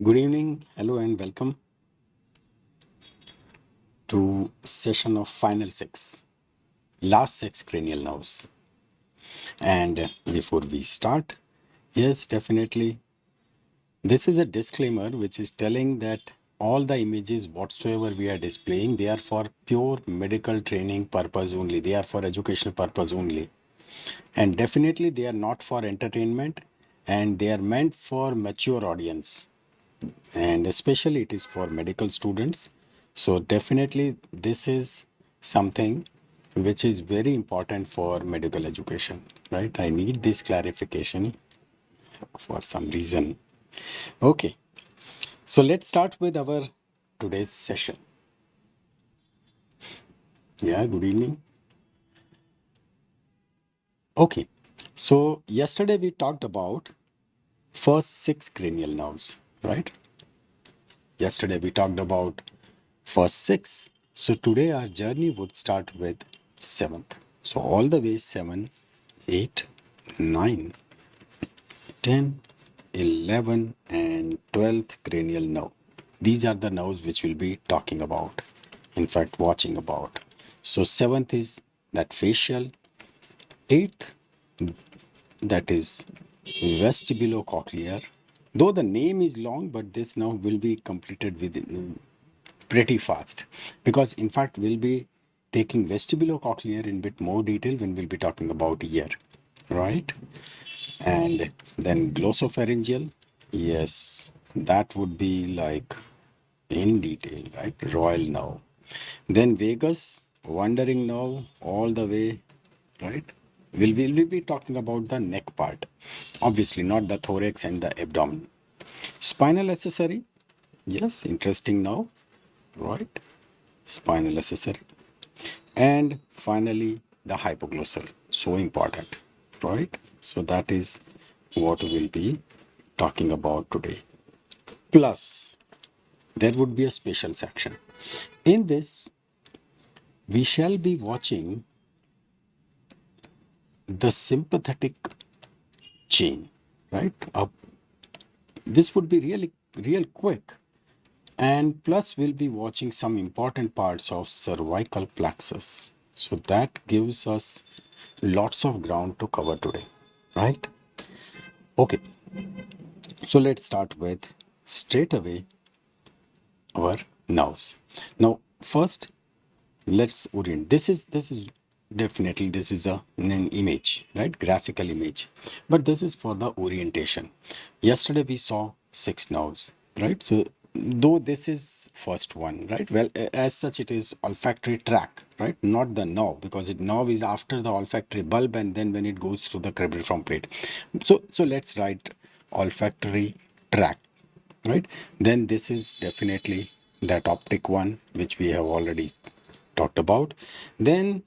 Good evening, hello, and welcome to session of final six, last six cranial nerves. And before we start, yes, definitely, this is a disclaimer which is telling that all the images whatsoever we are displaying, they are for pure medical training purpose only. They are for educational purpose only. And definitely they are not for entertainment and they are meant for mature audience. And especially it is for medical students. So definitely this is something which is very important for medical education, right? I need this clarification for some reason. Okay, so let's start with our today's session. Yeah, good evening. Okay, so yesterday we talked about first six cranial nerves, right? Yesterday we talked about first six. So today our journey would start with seventh. So all the way 7, 8, 9, 10, 11, and 12th cranial nerve. These are the nerves which we'll be talking about. In fact, watching about. So seventh is that facial. Eighth, that is vestibulo cochlear. Though the name is long, but this now will be completed within pretty fast because in fact we'll be taking vestibulocochlear in bit more detail when we'll be talking about ear, right? And then glossopharyngeal, yes, that would be like in detail, right? Royal nerve. Then vagus, wandering nerve all the way, right? We'll be talking about the neck part, obviously not the thorax and the abdomen. Spinal accessory, yes, interesting now, right? Spinal accessory. And finally, the hypoglossal. So important, right? So that is what we'll be talking about today. Plus, there would be a special section. In this, we shall be watching the sympathetic chain, right? This would be really, real quick. And plus, we'll be watching some important parts of cervical plexus. So that gives us lots of ground to cover today, right? Okay, so let's start with straight away our nerves. Now, first, let's orient. This is definitely this is an image, right? Graphical image, but this is for the orientation. Yesterday we saw six nerves, right? So though this is first one, right? Well, as such it is olfactory tract, right? Not the nerve, because it nerve is after the olfactory bulb and then when it goes through the cribriform plate. So let's write olfactory tract, right? Then this is definitely that optic one which we have already talked about. Then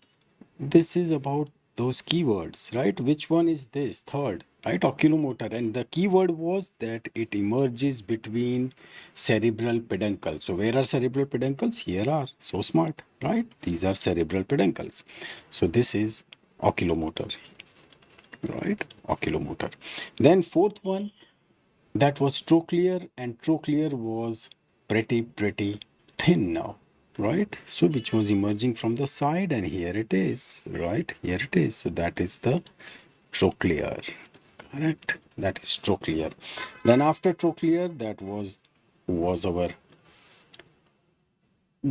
this is about those keywords, right? Which one is this? Third, right? Oculomotor. And the keyword was that it emerges between cerebral peduncles. So where are cerebral peduncles? Here are. So smart, right? These are cerebral peduncles. So this is oculomotor, right? Oculomotor. Then fourth one, that was trochlear, and trochlear was pretty thin now, right? So which was emerging from the side, and here it is, right? Here it is. So that is the trochlear, correct? That is trochlear. Then after trochlear, that was our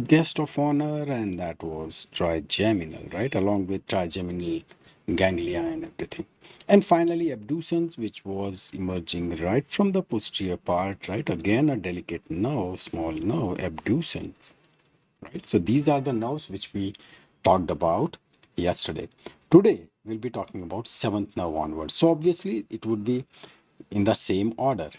guest of honor, and that was trigeminal, right? Along with trigeminal ganglia and everything. And finally, abducens, which was emerging right from the posterior part, right? Again, a delicate nerve, small nerve, abducens, right? So these are the nerves which we talked about yesterday. Today, we'll be talking about seventh nerve onwards. So obviously, it would be in the same order,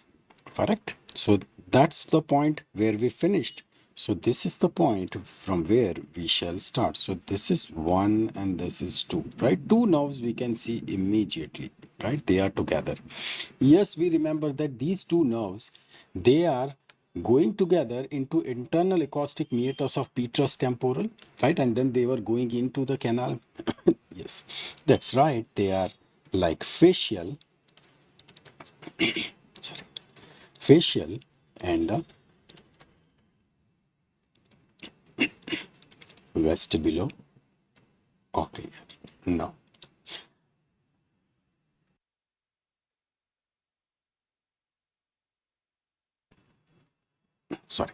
correct? So that's the point where we finished. So this is the point from where we shall start. So this is 1 and this is 2, right? Two nerves we can see immediately, right? They are together. Yes, we remember that these two nerves, they are going together into internal acoustic meatus of petrous temporal, right? And then they were going into the canal. Yes, that's right. They are like facial, sorry, facial, and the vestibulo cochlear. Now, sorry,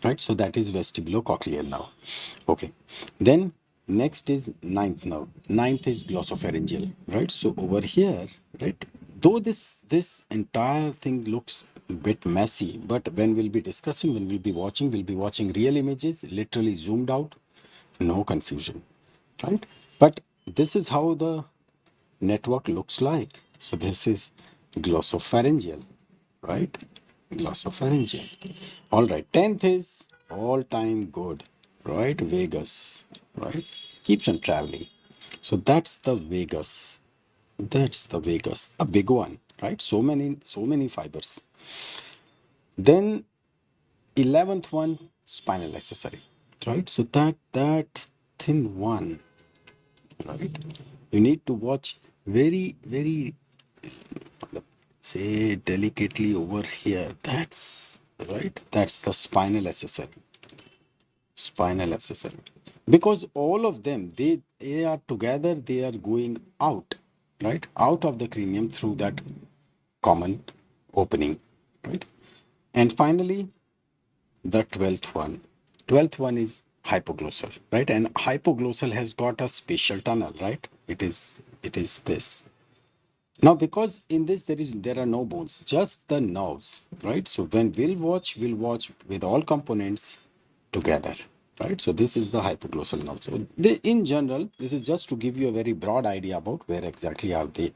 right? So that is vestibulocochlear now. Okay. Then next is ninth now. Ninth is glossopharyngeal, right? So over here, right? Though this entire thing looks a bit messy, but when we'll be discussing, when we'll be watching real images, literally zoomed out, no confusion, right? But this is how the network looks like. So this is glossopharyngeal, right? Glossopharyngeal. All right. 10th is all time good, right? Vegas, right? Keeps on traveling. So that's the Vegas. That's the Vegas, a big one, right? So many fibers. Then 11th one, spinal accessory, right? So that thin one, right? You need to watch very say delicately over here. That's right. That's the spinal accessory. Spinal accessory. Because all of them, they are together, they are going out, right? Out of the cranium through that common opening, right? And finally, the 12th one. 12th one is hypoglossal, right? And hypoglossal has got a special tunnel, right? It is this. Now, because in this there are no bones, just the nerves, right? So when we'll watch with all components together, right? So this is the hypoglossal nerve. So in general, this is just to give you a very broad idea about where exactly are they,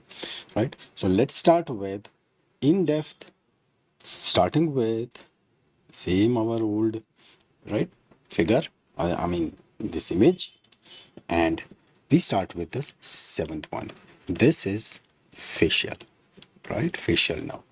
right? So let's start with in depth, starting with same our old, right, figure. I mean this image, and we start with the seventh one. This is facial, right? Facial now.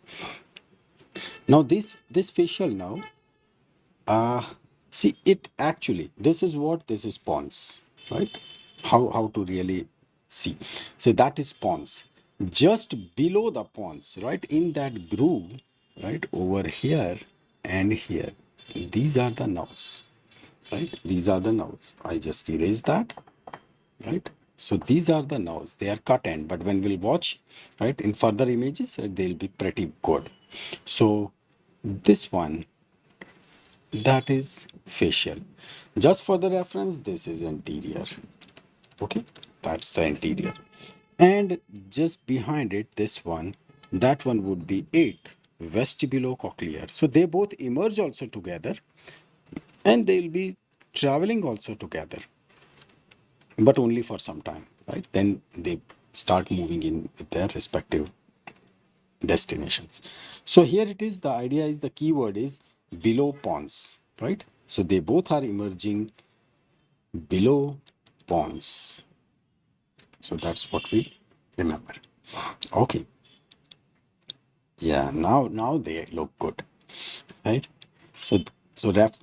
Now this facial now, see it actually. This is what this is pons, right? How to really see? So that is pons. Just below the pons, right? In that groove, right over here and here. These are the nerves, right? These are the nerves. I just erase that, right? So these are the nerves. They are cut end, but when we'll watch, right, in further images, they'll be pretty good. So this one, that is facial. Just for the reference, this is anterior. Okay, that's the anterior. And just behind it, this one, that one would be eighth, vestibulocochlear. So they both emerge also together, and they'll be traveling also together, but only for some time, right? Then they start moving in with their respective destinations. So here it is, the idea is, the keyword is below pons, right? So they both are emerging below pons. So that's what we remember. Okay. Yeah, now they look good, right? So so that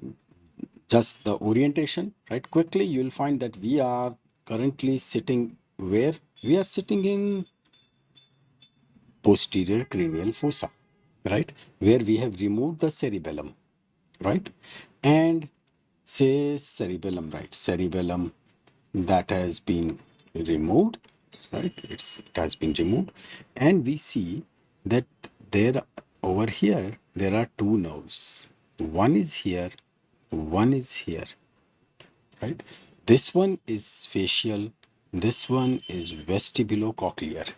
just the orientation, right? Quickly, you'll find that we are currently sitting where we are sitting in posterior cranial fossa, right? Where we have removed the cerebellum, right? And say cerebellum, right? Cerebellum that has been removed, right? It has been removed, and we see that there over here there are two nerves. One is here, one is here, right? This one is facial, this one is vestibulocochlear,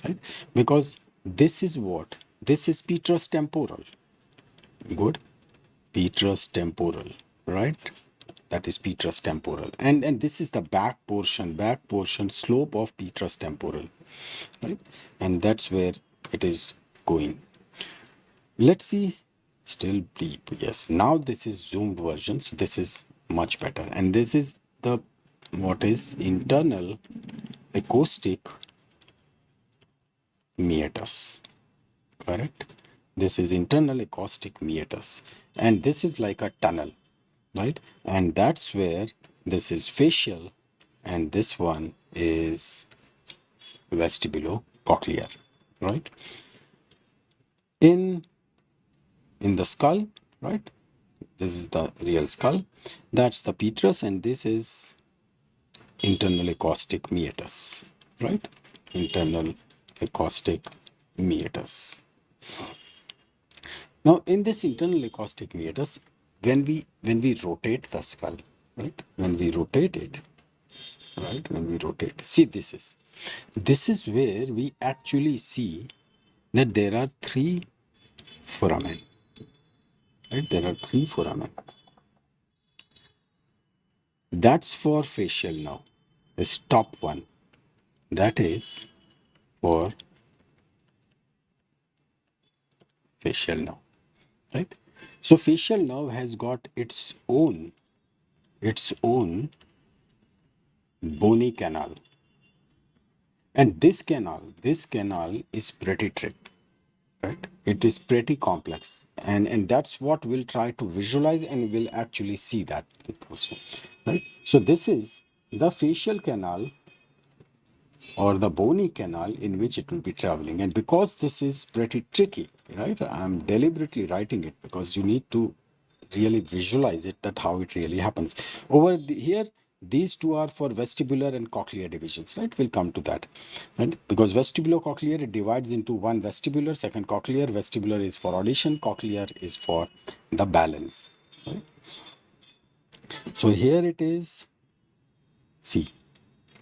right? Because this is what? This is petrous temporal. Good. Petrous temporal, right? That is petrous temporal. And this is the back portion slope of petrous temporal, right? And that's where it is going. Let's see. Still deep. Yes. Now this is zoomed version. So this is much better. And this is the what is internal acoustic meatus. Correct? This is internal acoustic meatus. And this is like a tunnel, right? And that's where this is facial and this one is vestibulocochlear, right? in the skull, right? This is the real skull. That's the petrous, and this is internal acoustic meatus, right? Internal acoustic meatus. Now, in this internal acoustic meatus, when we rotate the skull, right? When we rotate it, right? When we rotate, see this is where we actually see that there are three foramen, right? There are three foramen. That's for facial nerve. This top one, that is for facial nerve, right? So facial nerve has got its own bony canal, and this canal is pretty tricky, right? It is pretty complex, and that's what we'll try to visualize, and we'll actually see that also, right? So this is the facial canal or the bony canal in which it will be traveling. And because this is pretty tricky, right, I'm deliberately writing it because you need to really visualize it, that how it really happens. Here, these two are for vestibular and cochlear divisions, right? We'll come to that, right? Because vestibulo-cochlear, it divides into one vestibular, second cochlear. Vestibular is for audition, cochlear is for the balance, right? So here it is. See,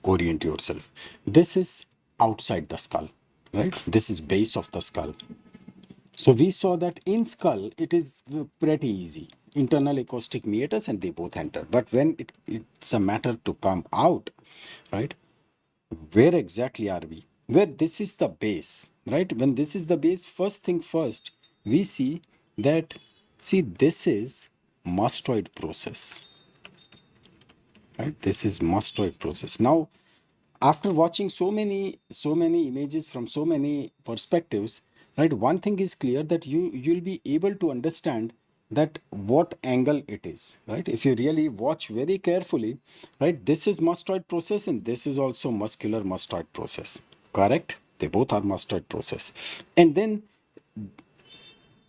orient yourself. This is outside the skull, right? This is base of the skull. So we saw that in skull, it is pretty easy. Internal acoustic meatus, and they both enter. But when it's a matter to come out, right? Where exactly are we? Where this is the base, right? When this is the base, first thing first, we see that, see, this is mastoid process, right? This is mastoid process. Now, after watching so many images from so many perspectives, right, one thing is clear, that you'll be able to understand that what angle it is, right? If you really watch very carefully, right, this is mastoid process and this is also muscular mastoid process, correct? They both are mastoid process. And then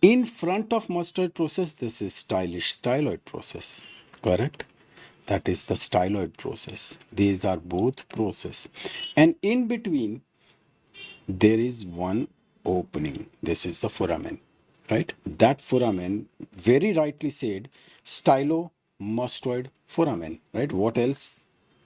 in front of mastoid process, this is styloid process, correct? That is the styloid process. These are both process. And in between, there is one opening. This is the foramen, right? That foramen, very rightly said, stylomastoid foramen, right? What else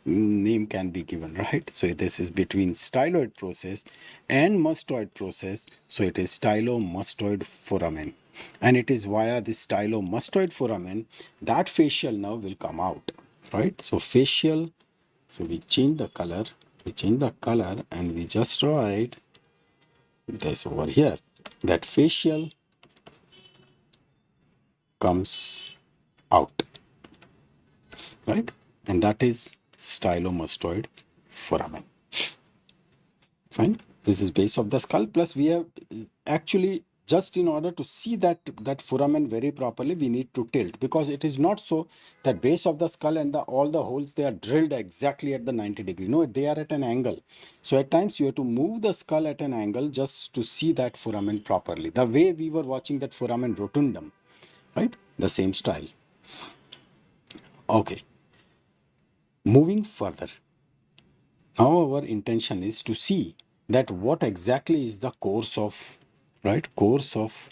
name can be given, right? So this is between styloid process and mastoid process. So it is stylomastoid foramen. And it is via this stylomastoid foramen that facial nerve will come out, right? So facial, so we change the color and we just write this over here, that facial comes out, right? And that is stylomastoid foramen. Fine. This is base of the skull. Plus we have actually, just in order to see that foramen very properly, we need to tilt, because it is not so that base of the skull and all the holes, they are drilled exactly at the 90-degree. No, they are at an angle. So at times you have to move the skull at an angle just to see that foramen properly. The way we were watching that foramen rotundum, right? The same style. Okay. Moving further. Now our intention is to see that what exactly is the course of, right, course of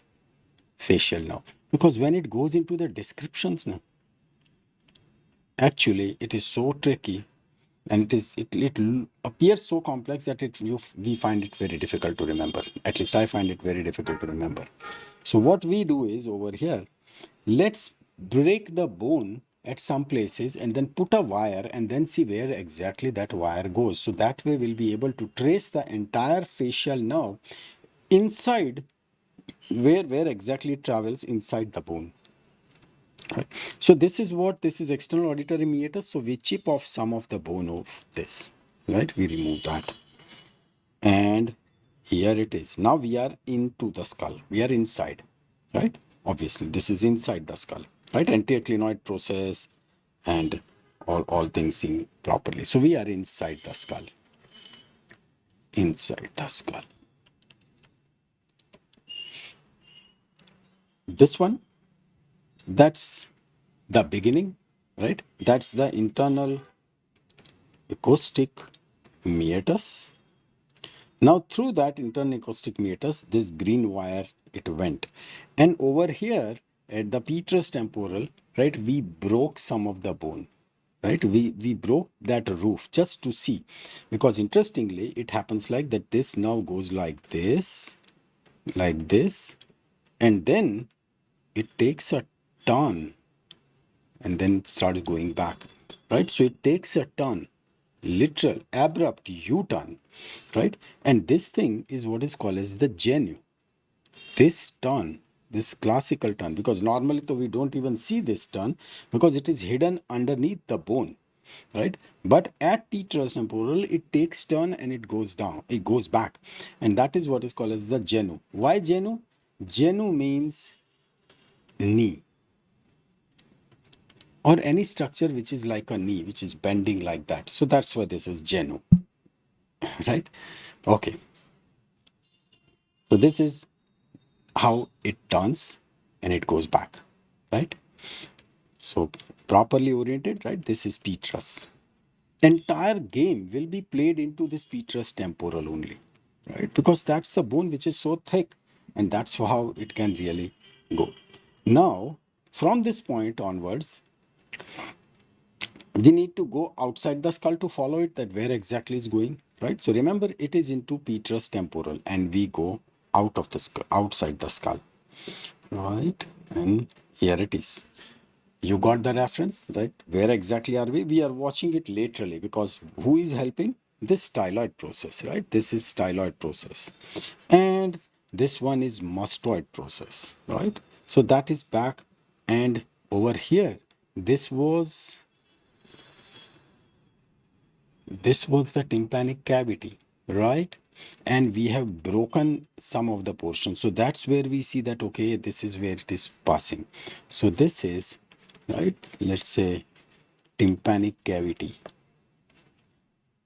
facial nerve. Because when it goes into the descriptions now, actually it is so tricky, and it appears so complex that we find it very difficult to remember. At least I find it very difficult to remember. So what we do is, over here, let's break the bone at some places and then put a wire and then see where exactly that wire goes. So that way we'll be able to trace the entire facial nerve inside, where exactly it travels inside the bone. Right. So this is external auditory meatus. So we chip off some of the bone of this, right? We remove that. And here it is. Now we are into the skull. We are inside, right? Obviously, this is inside the skull, right? Anticlinoid process and all things seen properly. So we are inside the skull. Inside the skull. This one, that's the beginning, right? That's the internal acoustic meatus. Now through that internal acoustic meatus, this green wire, it went. And over here at the petrous temporal, right, we broke some of the bone, right? We broke that roof just to see, because interestingly, it happens like that. This now goes like this, and then it takes a turn and then it starts going back, right? So it takes a turn, literal abrupt u-turn, right? And this thing is what is called as the genu. This turn, this classical turn, because normally though we don't even see this turn because it is hidden underneath the bone, right? But at petrous temporal, it takes turn and it goes down, it goes back, and that is what is called as the genu. Why genu? Genu means knee, or any structure which is like a knee, which is bending like that. So that's why this is genu, right? Okay. So this is how it turns and it goes back, right? So properly oriented, right? This is petrous. Entire game will be played into this petrous temporal only, right? Because that's the bone which is so thick, and that's how it can really go. Now, from this point onwards, we need to go outside the skull to follow it, that where exactly is going, right? So remember, it is into petrous temporal and we go out of the skull, outside the skull, right? And here it is. You got the reference, right? Where exactly are we? We are watching it laterally, because who is helping? This styloid process, right? This is styloid process, and this one is mastoid process, right? So that is back, and over here, this was the tympanic cavity, right? And we have broken some of the portion. So that's where we see that, okay, this is where it is passing. So this is, right, let's say tympanic cavity.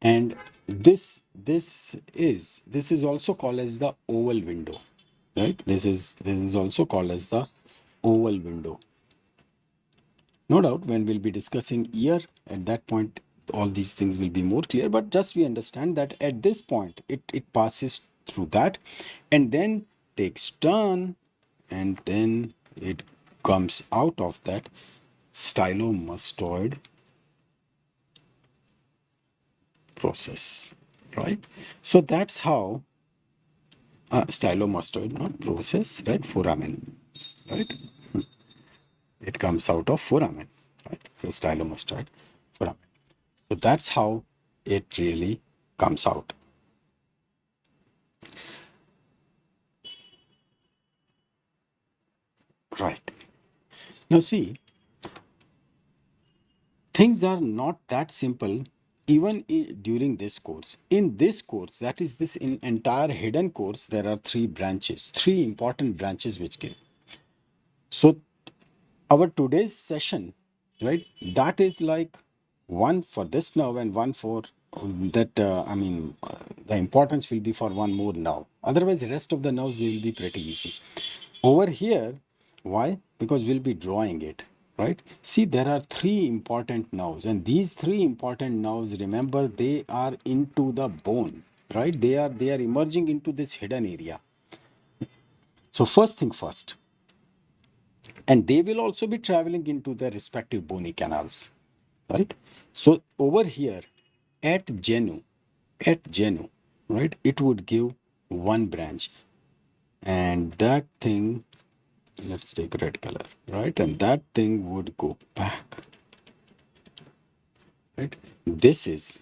And this is also called as the oval window, right? This is also called as the oval window. No doubt when we'll be discussing ear, at that point, all these things will be more clear. But just we understand that at this point, it passes through that and then takes turn, and then it comes out of that stylomastoid process, right? So that's how stylomastoid, not process, right? Foramen, right? It comes out of foramen, right? So stylomastoid foramen. So that's how it really comes out. Right. Now see, things are not that simple even during this course. In this course, that is this in entire hidden course, there are three important branches which give. So our today's session, right, that is like one for this nerve and one for that, the importance will be for one more nerve. Otherwise, the rest of the nerves, they will be pretty easy. Over here, why? Because we'll be drawing it, right? See, there are three important nerves, and these three important nerves, remember, they are into the bone, right? They are emerging into this hidden area. So first thing first, and they will also be traveling into their respective bony canals, right? So over here at genu, right, it would give one branch, and that thing, let's take red color, right, and that thing would go back, right? This is,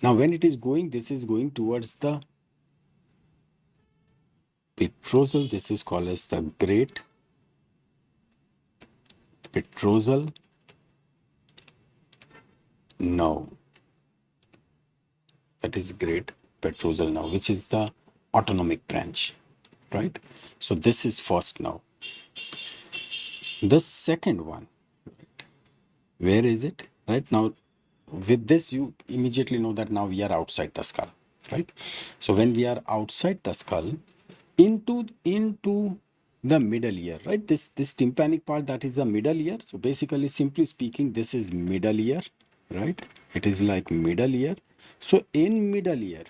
now when it is going, this is going towards the petrosal. This is called as the great petrosal nerve. That is great petrosal nerve, which is the autonomic branch, right? So this is first now. The second one, where is it? Right now, with this, you immediately know that now we are outside the skull, right? So when we are outside the skull, into the middle ear, right? This tympanic part, that is the middle ear. So basically, simply speaking, this is middle ear, right? It is like middle ear. So in middle ear,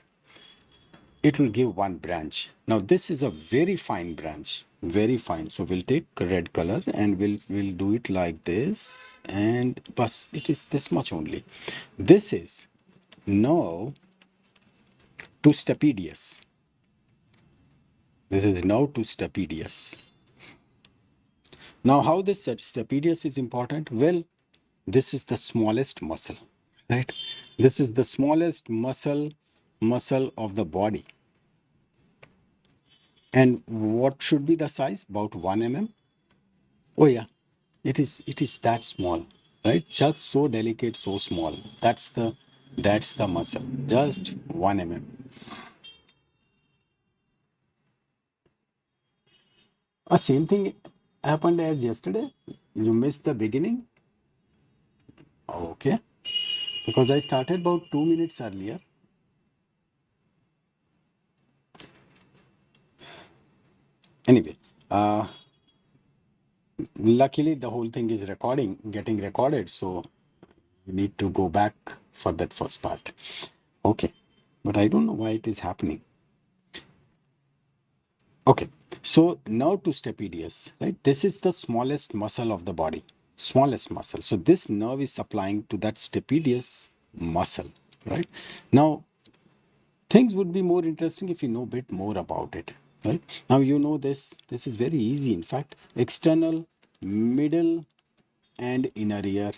it will give one branch. Now this is a very fine branch, very fine. So we'll take red color and we'll do it like this, and plus it is this much only. This is now to stapedius. This is now to stapedius. Now, how this stapedius is important? Well, this is the smallest muscle, right? This is the smallest muscle of the body. And what should be the size? About 1 mm. Oh yeah, it is that small, right? Just so delicate, so small. That's the muscle. Just 1 mm. Same thing happened as yesterday. You missed the beginning. Okay. Because I started about 2 minutes earlier. Anyway, luckily the whole thing is getting recorded, so you need to go back for that first part. Okay, but I don't know why it is happening. Okay, so now to stapedius, right? This is the smallest muscle of the body, smallest muscle. So this nerve is supplying to that stapedius muscle, right? Now things would be more interesting if you know a bit more about it, right? Now you know this is very easy. In fact, external, middle, and inner ear,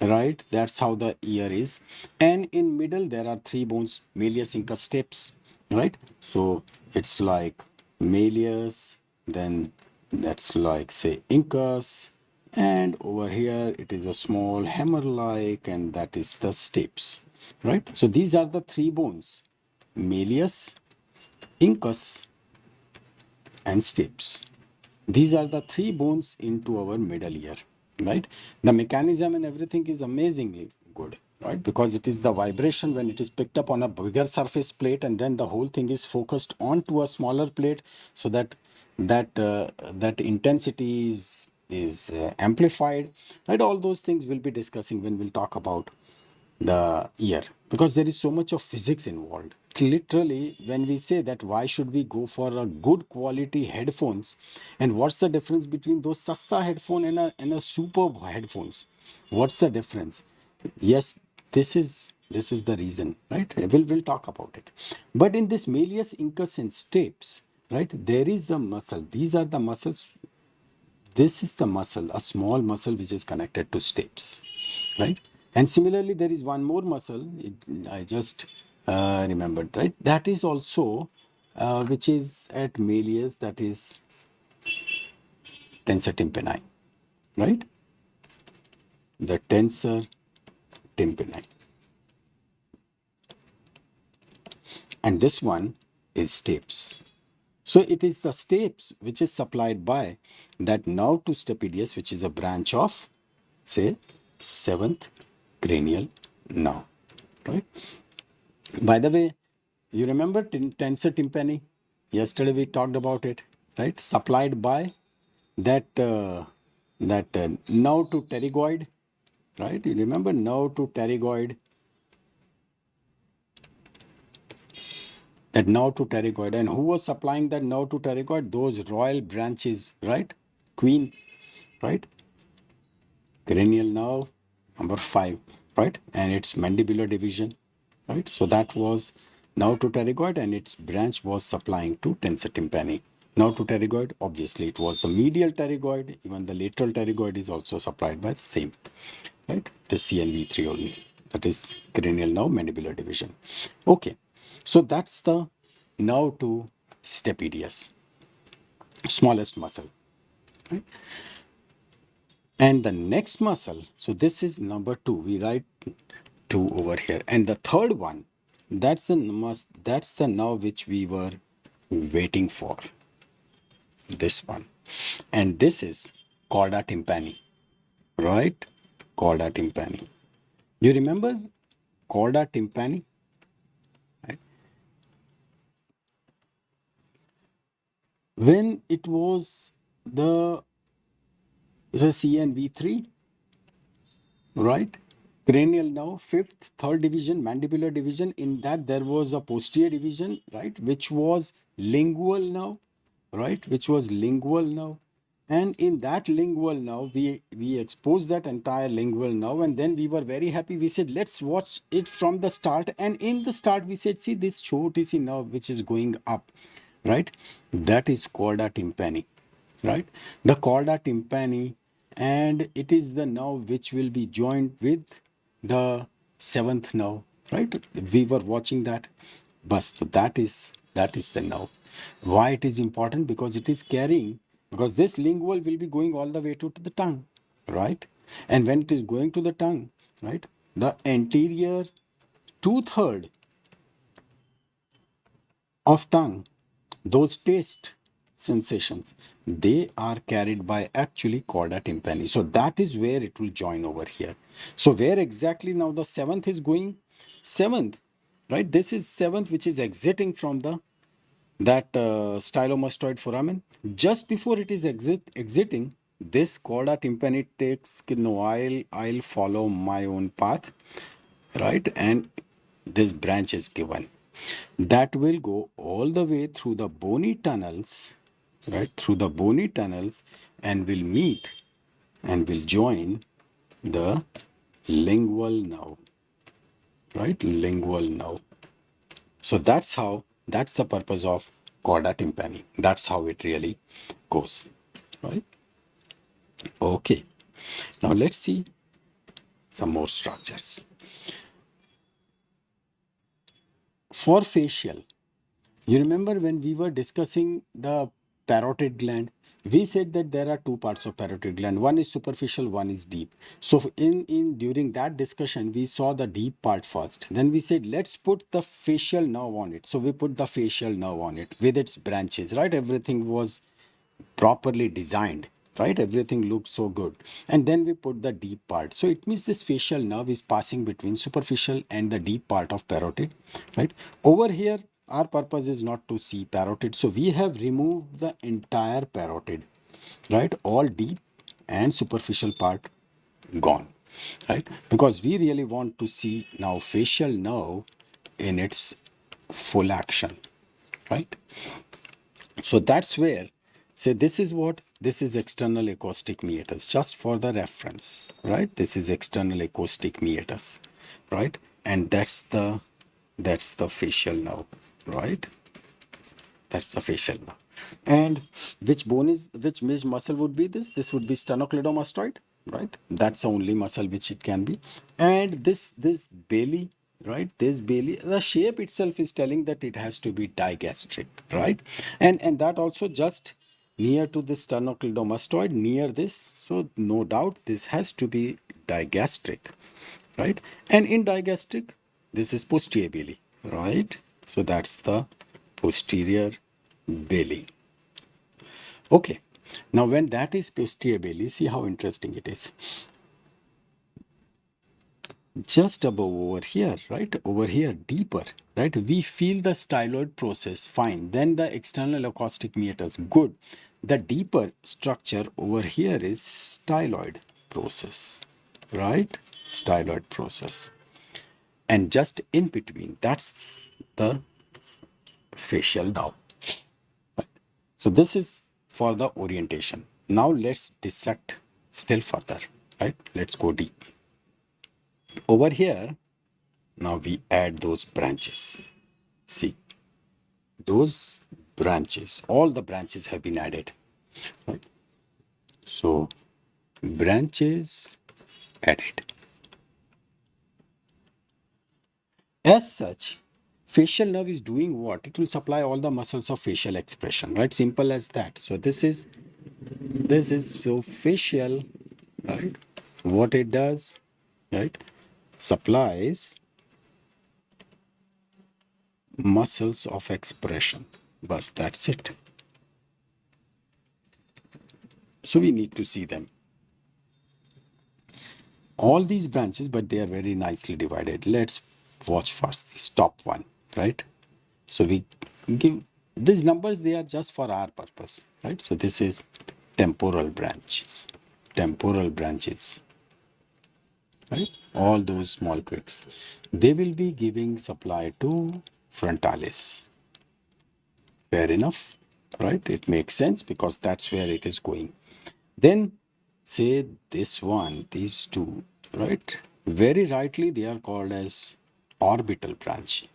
right? That's how the ear is. And in middle there are three bones, malleus, incus, stapes, right? So it's like malleus, then that's like say incus, and over here it is a small hammer like, and that is the stapes, right? So these are the three bones, malleus, incus, and stapes. These are the three bones into our middle ear, right? The mechanism and everything is amazingly good, right? Because it is the vibration when it is picked up on a bigger surface plate, and then the whole thing is focused onto a smaller plate, so that intensity is amplified, right? All those things we'll be discussing when we'll talk about the ear, because there is so much of physics involved. Literally, when we say that why should we go for a good quality headphones, and what's the difference between those sasta headphone and a superb headphones? What's the difference? Yes, this is the reason, right? We'll talk about it. But in this malleus, incus, and stapes, right, there is a muscle. These are the muscles. This is the muscle, a small muscle which is connected to stapes, right? And similarly, there is one more muscle. I just remembered, right? That is also which is at malleus. That is tensor tympani, right? The tensor tympani, and this one is stapes. So it is the stapes which is supplied by that nerve to stapedius, which is a branch of, say, seventh cranial nerve, right? By the way, you remember tensor tympani? Yesterday we talked about it, right? Supplied by that nerve to pterygoid, right? You remember nerve to pterygoid, that nerve to pterygoid, and who was supplying that nerve to pterygoid? Those royal branches, right? Queen, right? Cranial nerve, number 5, right? And its mandibular division, right? So that was nerve to pterygoid, and its branch was supplying to tensor tympani. Nerve to pterygoid, obviously it was the medial pterygoid. Even the lateral pterygoid is also supplied by the same, right? The CNV3 only. That is cranial nerve mandibular division. Okay, so that's the nerve to stapedius, smallest muscle, right? And the next muscle, so this is number 2. We write 2 over here. And the third one, that's the nerve which we were waiting for. This one. And this is chorda tympani, right? Chorda tympani. You remember chorda tympani? Right? When it was the CNV3, right? Cranial now, fifth, third division, mandibular division. In that, there was a posterior division, right? Which was lingual now, right? Which was lingual now. And in that lingual now, we exposed that entire lingual now, and then we were very happy. We said, let's watch it from the start. And in the start, we said, see this chotisi nerve which is going up, right? That is chorda tympani, right? The chorda tympani, and it is the nerve which will be joined with the seventh nerve, right? We were watching that. But so that is the nerve. Why it is important? Because it is carrying, because this lingual will be going all the way to the tongue, right? And when it is going to the tongue, right, the anterior two-third of tongue, those taste sensations, they are carried by actually chorda tympani. So that is where it will join over here. So where exactly now the seventh is going? Seventh, right? This is seventh, which is exiting from the that stylomastoid foramen. Just before it is exiting, this chorda tympani takes, no, I'll follow my own path, right? And this branch is given. That will go all the way through the bony tunnels, right? Through the bony tunnels, and will meet and will join the lingual nerve, right? Lingual nerve. So that's the purpose of chorda tympani. That's how it really goes, right? Okay. Now let's see some more structures. For facial, you remember when we were discussing the parotid gland, we said that there are two parts of parotid gland. One is superficial, one is deep. So in during that discussion, we saw the deep part first. Then we said, let's put the facial nerve on it. So we put the facial nerve on it with its branches, right? Everything was properly designed, right? Everything looked so good. And then we put the deep part. So it means this facial nerve is passing between superficial and the deep part of parotid, right? Over here, our purpose is not to see parotid. So we have removed the entire parotid, right? All deep and superficial part gone, right? Because we really want to see now facial nerve in its full action, right? So that's where, say, this is what, this is external acoustic meatus, just for the reference, right? This is external acoustic meatus, right? And that's the facial nerve, right? That's the facial nerve. And which muscle would be this? This would be sternocleidomastoid, right? That's the only muscle which it can be. And this belly, right? This belly, the shape itself is telling that it has to be digastric, right? And that also just near to the sternocleidomastoid, near this. So no doubt this has to be digastric, right? And in digastric, this is posterior belly, right? So that's the posterior belly. Okay. Now, when that is posterior belly, see how interesting it is. Just above over here, right? Over here, deeper, right? We feel the styloid process, fine. Then the external acoustic meatus, good. The deeper structure over here is styloid process, right? Styloid process. And just in between, that's the facial nerve. So this is for the orientation. Now let's dissect still further, right? Let's go deep. Over here, now we add those branches. See, those branches, all the branches have been added, right? So branches added. As such, facial nerve is doing what? It will supply all the muscles of facial expression, right? Simple as that. So this is so facial, right? What it does, right? Supplies muscles of expression. But that's it. So we need to see them. All these branches, but they are very nicely divided. Let's watch first this top one, right? So we give these numbers, they are just for our purpose, right? So this is temporal branches, right? All those small twigs, they will be giving supply to frontalis. Fair enough, right? It makes sense because that's where it is going. Then say this one, these two, right? Very rightly, they are called as orbital branch.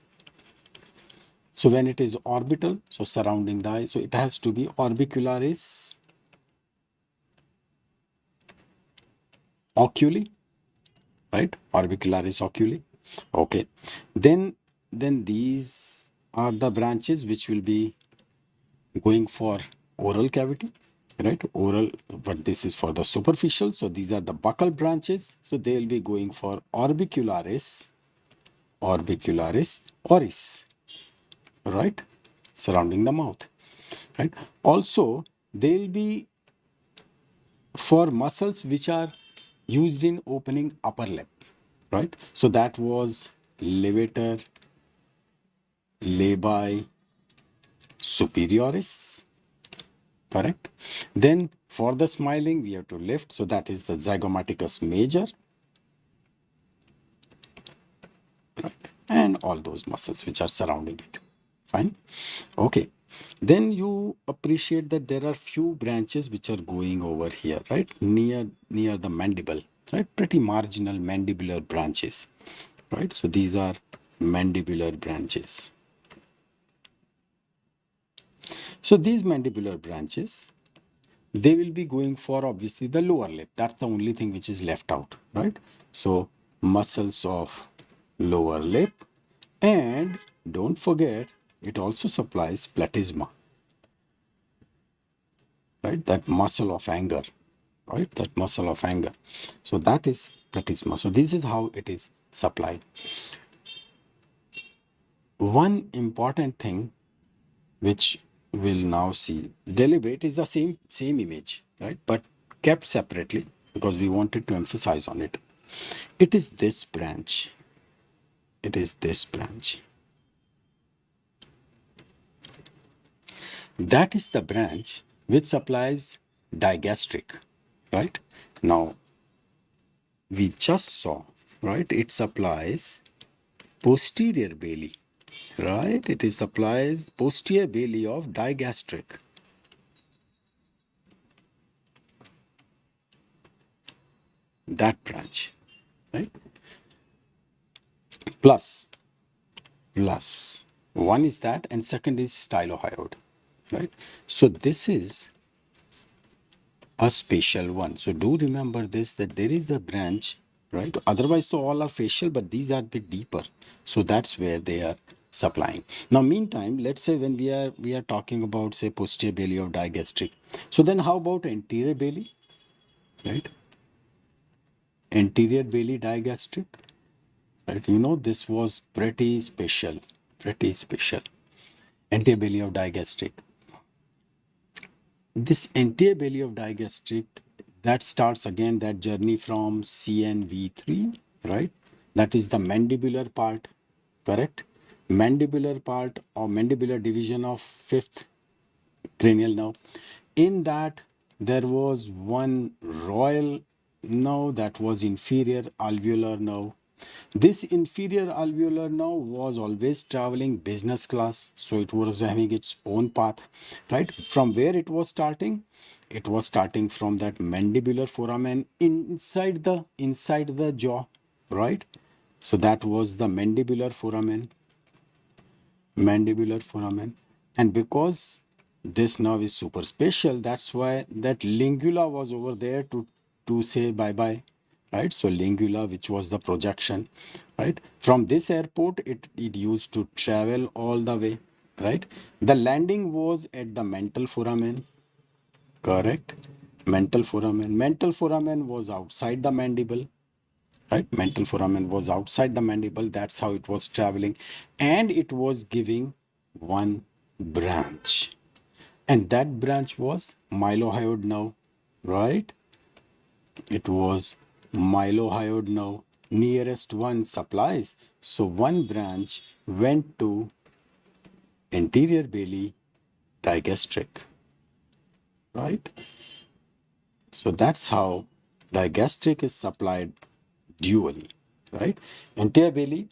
So when it is orbital, so surrounding the eye, so it has to be orbicularis oculi, right? Orbicularis oculi. Okay. Then these are the branches which will be going for oral cavity, right? Oral, but this is for the superficial. So these are the buccal branches. So they will be going for orbicularis oris, right? Surrounding the mouth, right? Also, they'll be for muscles which are used in opening upper lip, right? So that was levator labii superioris, correct? Then for the smiling, we have to lift. So that is the zygomaticus major, right? And all those muscles which are surrounding it. Fine. Okay. Then you appreciate that there are few branches which are going over here, right? Near the mandible, right? Pretty marginal mandibular branches, right? So these are mandibular branches. So these mandibular branches, they will be going for obviously the lower lip. That's the only thing which is left out, right? So muscles of lower lip, and don't forget, it also supplies platysma, right? That muscle of anger, right? That muscle of anger. So that is platysma. So this is how it is supplied. One important thing which we'll now see, deliberate is the same image, right? But kept separately because we wanted to emphasize on it. It is this branch. It is this branch. That is the branch which supplies digastric, right? Now, we just saw, right? It supplies posterior belly, right? It is supplies posterior belly of digastric. That branch, right? Plus, one is that, and second is stylohyoid, right? So this is a spatial one. So do remember this, that there is a branch, right? Otherwise, so all are facial, but these are a bit deeper. So that's where they are supplying. Now, meantime, let's say when we are talking about say posterior belly of digastric. So then how about anterior belly, right? Anterior belly digastric, right? You know, this was pretty special, pretty special. Anterior belly of digastric. This anterior belly of digastric, that starts again that journey from CNV3, right? That is the mandibular part, correct? Mandibular part or mandibular division of fifth cranial nerve. In that, there was one royal nerve that was inferior alveolar nerve. This inferior alveolar nerve was always traveling business class, so it was having its own path, right? From where it was starting? It was starting from that mandibular foramen inside the jaw, right? So that was the mandibular foramen, and because this nerve is super special, that's why that lingula was over there to say bye bye, right? So lingula, which was the projection, right? From this airport, it used to travel all the way, right? The landing was at the mental foramen, correct? Mental foramen was outside the mandible, right? Mental foramen was outside the mandible. That's how it was traveling, and it was giving one branch, and that branch was mylohyoid nerve, right? It was mylohyoid nerve. Nearest one supplies, so one branch went to anterior belly digastric, right? So that's how digastric is supplied dually, right? Anterior belly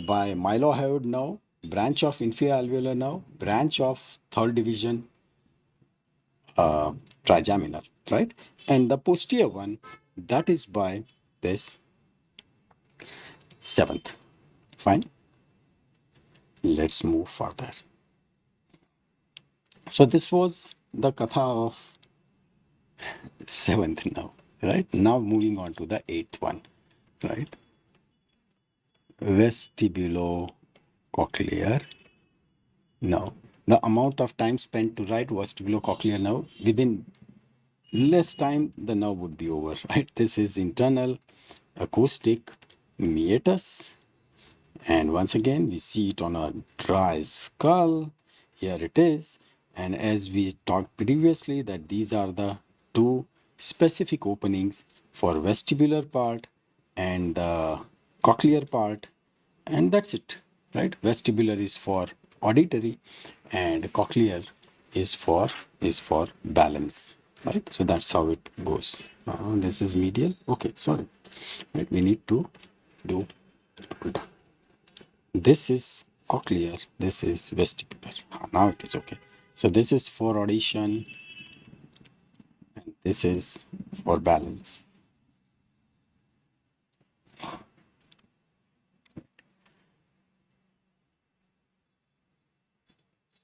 by mylohyoid nerve, branch of inferior alveolar nerve, branch of third division trigeminal, right? And the posterior one, that is by this seventh. Fine. Let's move further. So this was the katha of seventh now, right? Now moving on to the eighth one, right? Vestibulo cochlear. Now, the amount of time spent to write vestibulo cochlear nerve, within less time the nerve would be over, right? This is internal acoustic meatus, and once again we see it on a dry skull. Here it is, and as we talked previously that these are the two specific openings for vestibular part and the cochlear part, and that's it, right? Vestibular is for auditory and cochlear is for balance, right? So that's how it goes. This is medial. Okay, sorry, right? We need to do ulta. This is cochlear, this is vestibular. Now it is okay. So this is for audition and this is for balance.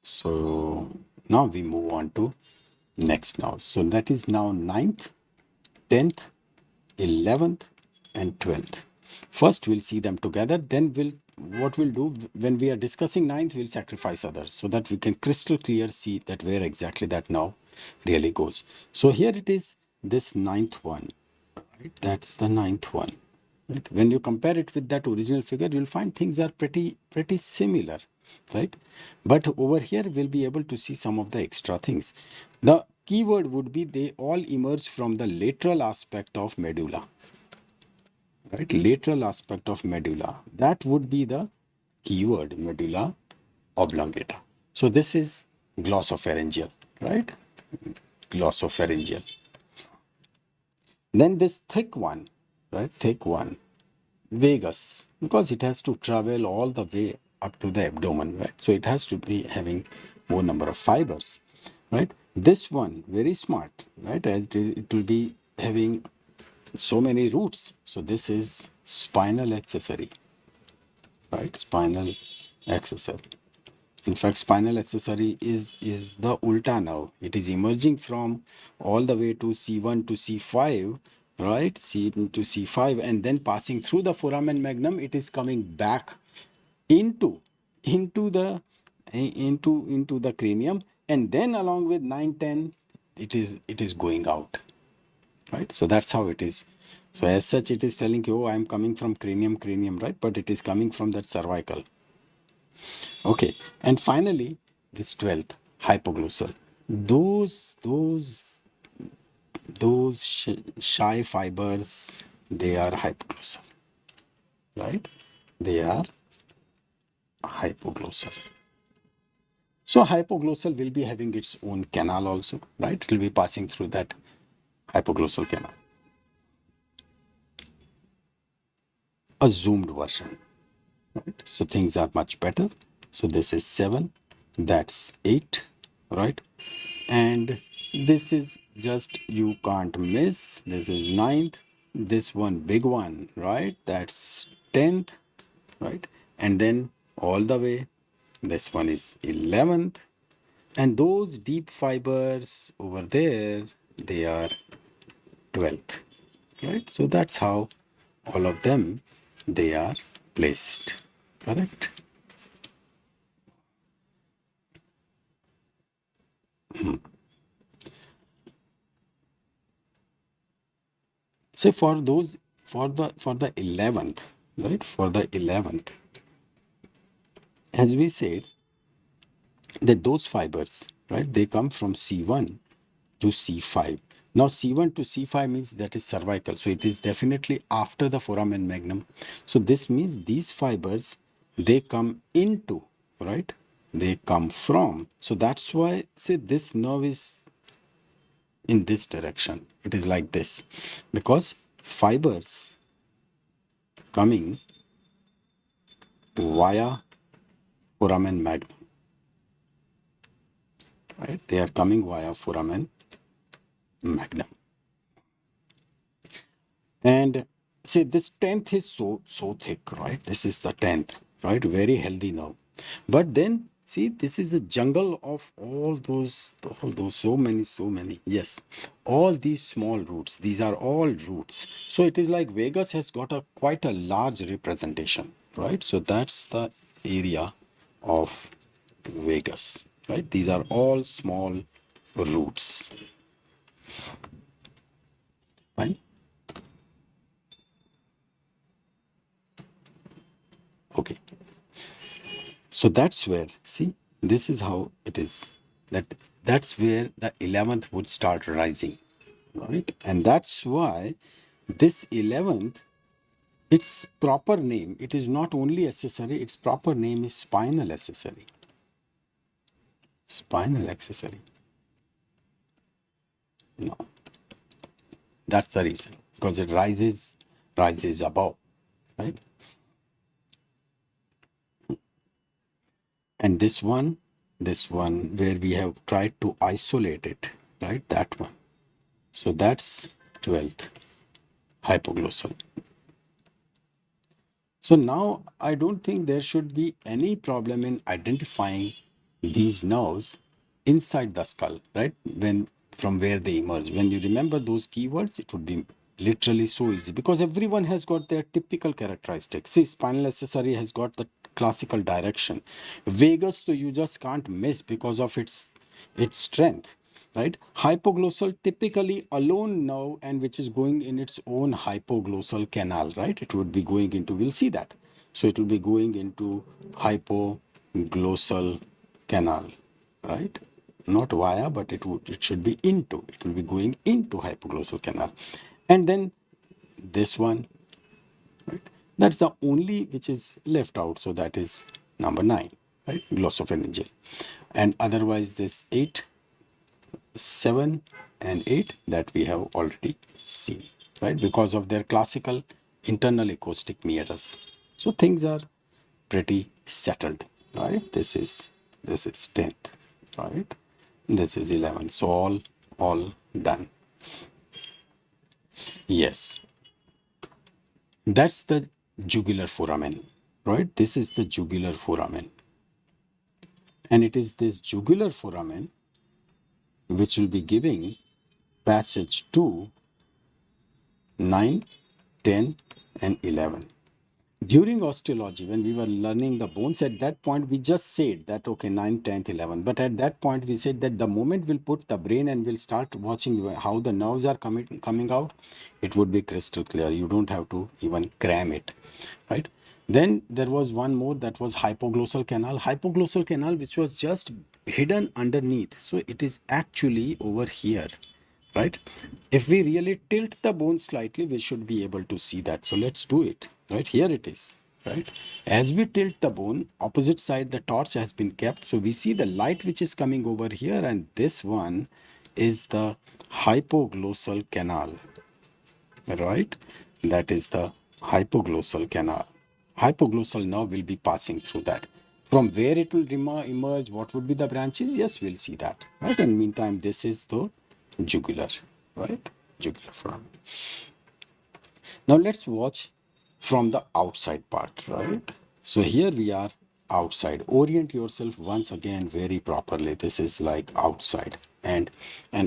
So now we move on to next now. So that is now 9th, 10th, 11th and 12th. First we'll see them together, then what we'll do when we are discussing 9th, we'll sacrifice others so that we can crystal clear see that where exactly that now really goes. So here it is, this 9th one, right? That's the 9th one. Right? When you compare it with that original figure, you'll find things are pretty similar, right? But over here, we'll be able to see some of the extra things. The keyword would be they all emerge from the lateral aspect of medulla, right? Lateral aspect of medulla. That would be the keyword, medulla oblongata. So this is glossopharyngeal, right? Glossopharyngeal. Then this thick one, right? Thick one, vagus, because it has to travel all the way up to the abdomen, right? So it has to be having more number of fibers, right? This one, very smart, right? As it will be having so many roots. So this is spinal accessory, right? Spinal accessory. In fact, spinal accessory is the ulta now. It is emerging from all the way to C1 to C5, right? C to C5, and then passing through the foramen magnum, it is coming back into the cranium, and then along with 9, 10, it is going out, right? So that's how it is. So as such, it is telling you, oh, I'm coming from cranium, right? But it is coming from that cervical. Okay, and finally, this 12th, hypoglossal. Those shy fibers, they are hypoglossal, right? They are hypoglossal. So hypoglossal will be having its own canal also, right? It will be passing through that hypoglossal canal. A zoomed version, right? So things are much better. So this is 7, that's 8, right? And this is just, you can't miss. This is 9th, this one big one, right? That's 10th, right? And then all the way, this one is 11th. And those deep fibers over there, they are 12th, right? So that's how all of them, they are placed, correct? Say for those, for the 11th, right? For the 11th, as we said, that those fibers, right, they come from C1 to C5. Now C1 to C5 means that is cervical, so it is definitely after the foramen magnum. So this means these fibers, they come into, right, they come from. So that's why, say, this nerve is in this direction. It is like this because fibers coming via foramen magnum, right? They are coming via foramen magnum. And see, this 10th is so thick, right? This is the 10th, right? Very healthy nerve. But then see, this is a jungle of all those so many. Yes, all these small roots. These are all roots. So it is like Vegas has got a quite a large representation, right? So that's the area of Vegas, right? These are all small roots. Fine. Okay. So that's where, see, this is how it is. That's where the 11th would start rising, right? And that's why this 11th, its proper name, it is not only accessory, its proper name is spinal accessory. Spinal accessory. No, that's the reason, because it rises above, right? And this one where we have tried to isolate it, right? That one. So that's 12th, hypoglossal. So now I don't think there should be any problem in identifying these nerves inside the skull, right? When from where they emerge. When you remember those keywords, it would be literally so easy because everyone has got their typical characteristics. See, spinal accessory has got the classical direction. Vagus, so you just can't miss because of its strength, right? Hypoglossal, typically alone nerve, and which is going in its own hypoglossal canal, right? It would be going into, we'll see that. So it will be going into hypoglossal canal, right? Not via, but it should be into. It will be going into hypoglossal canal. And then this one, right? That's the only which is left out. So that is number 9, right? Glossopharyngeal. And otherwise this 8, 7 and 8 that we have already seen, right? Because of their classical internal acoustic meatus. So things are pretty settled, right? This is 10th, right? This is 11th. So all done. Yes, that's the jugular foramen, right? This is the jugular foramen. And it is this jugular foramen which will be giving passage to 9, 10 and 11. During osteology, when we were learning the bones, at that point we just said that okay, 9, 10th, 11. But at that point we said that the moment we'll put the brain and we'll start watching how the nerves are coming out, it would be crystal clear. You don't have to even cram it, right? Then there was one more, that was hypoglossal canal. Hypoglossal canal, which was just hidden underneath. So it is actually over here, right? If we really tilt the bone slightly, we should be able to see that. So let's do it, right? Here it is, right? As we tilt the bone, opposite side, the torch has been kept. So we see the light which is coming over here, and this one is the hypoglossal canal, right? That is the hypoglossal canal. Hypoglossal nerve will be passing through that. From where it will emerge, what would be the branches? Yes, we'll see that, right? And meantime, this is the jugular, right? Jugular foramen. Now let's watch from the outside part, right? So here we are outside. Orient yourself once again very properly. This is like outside, and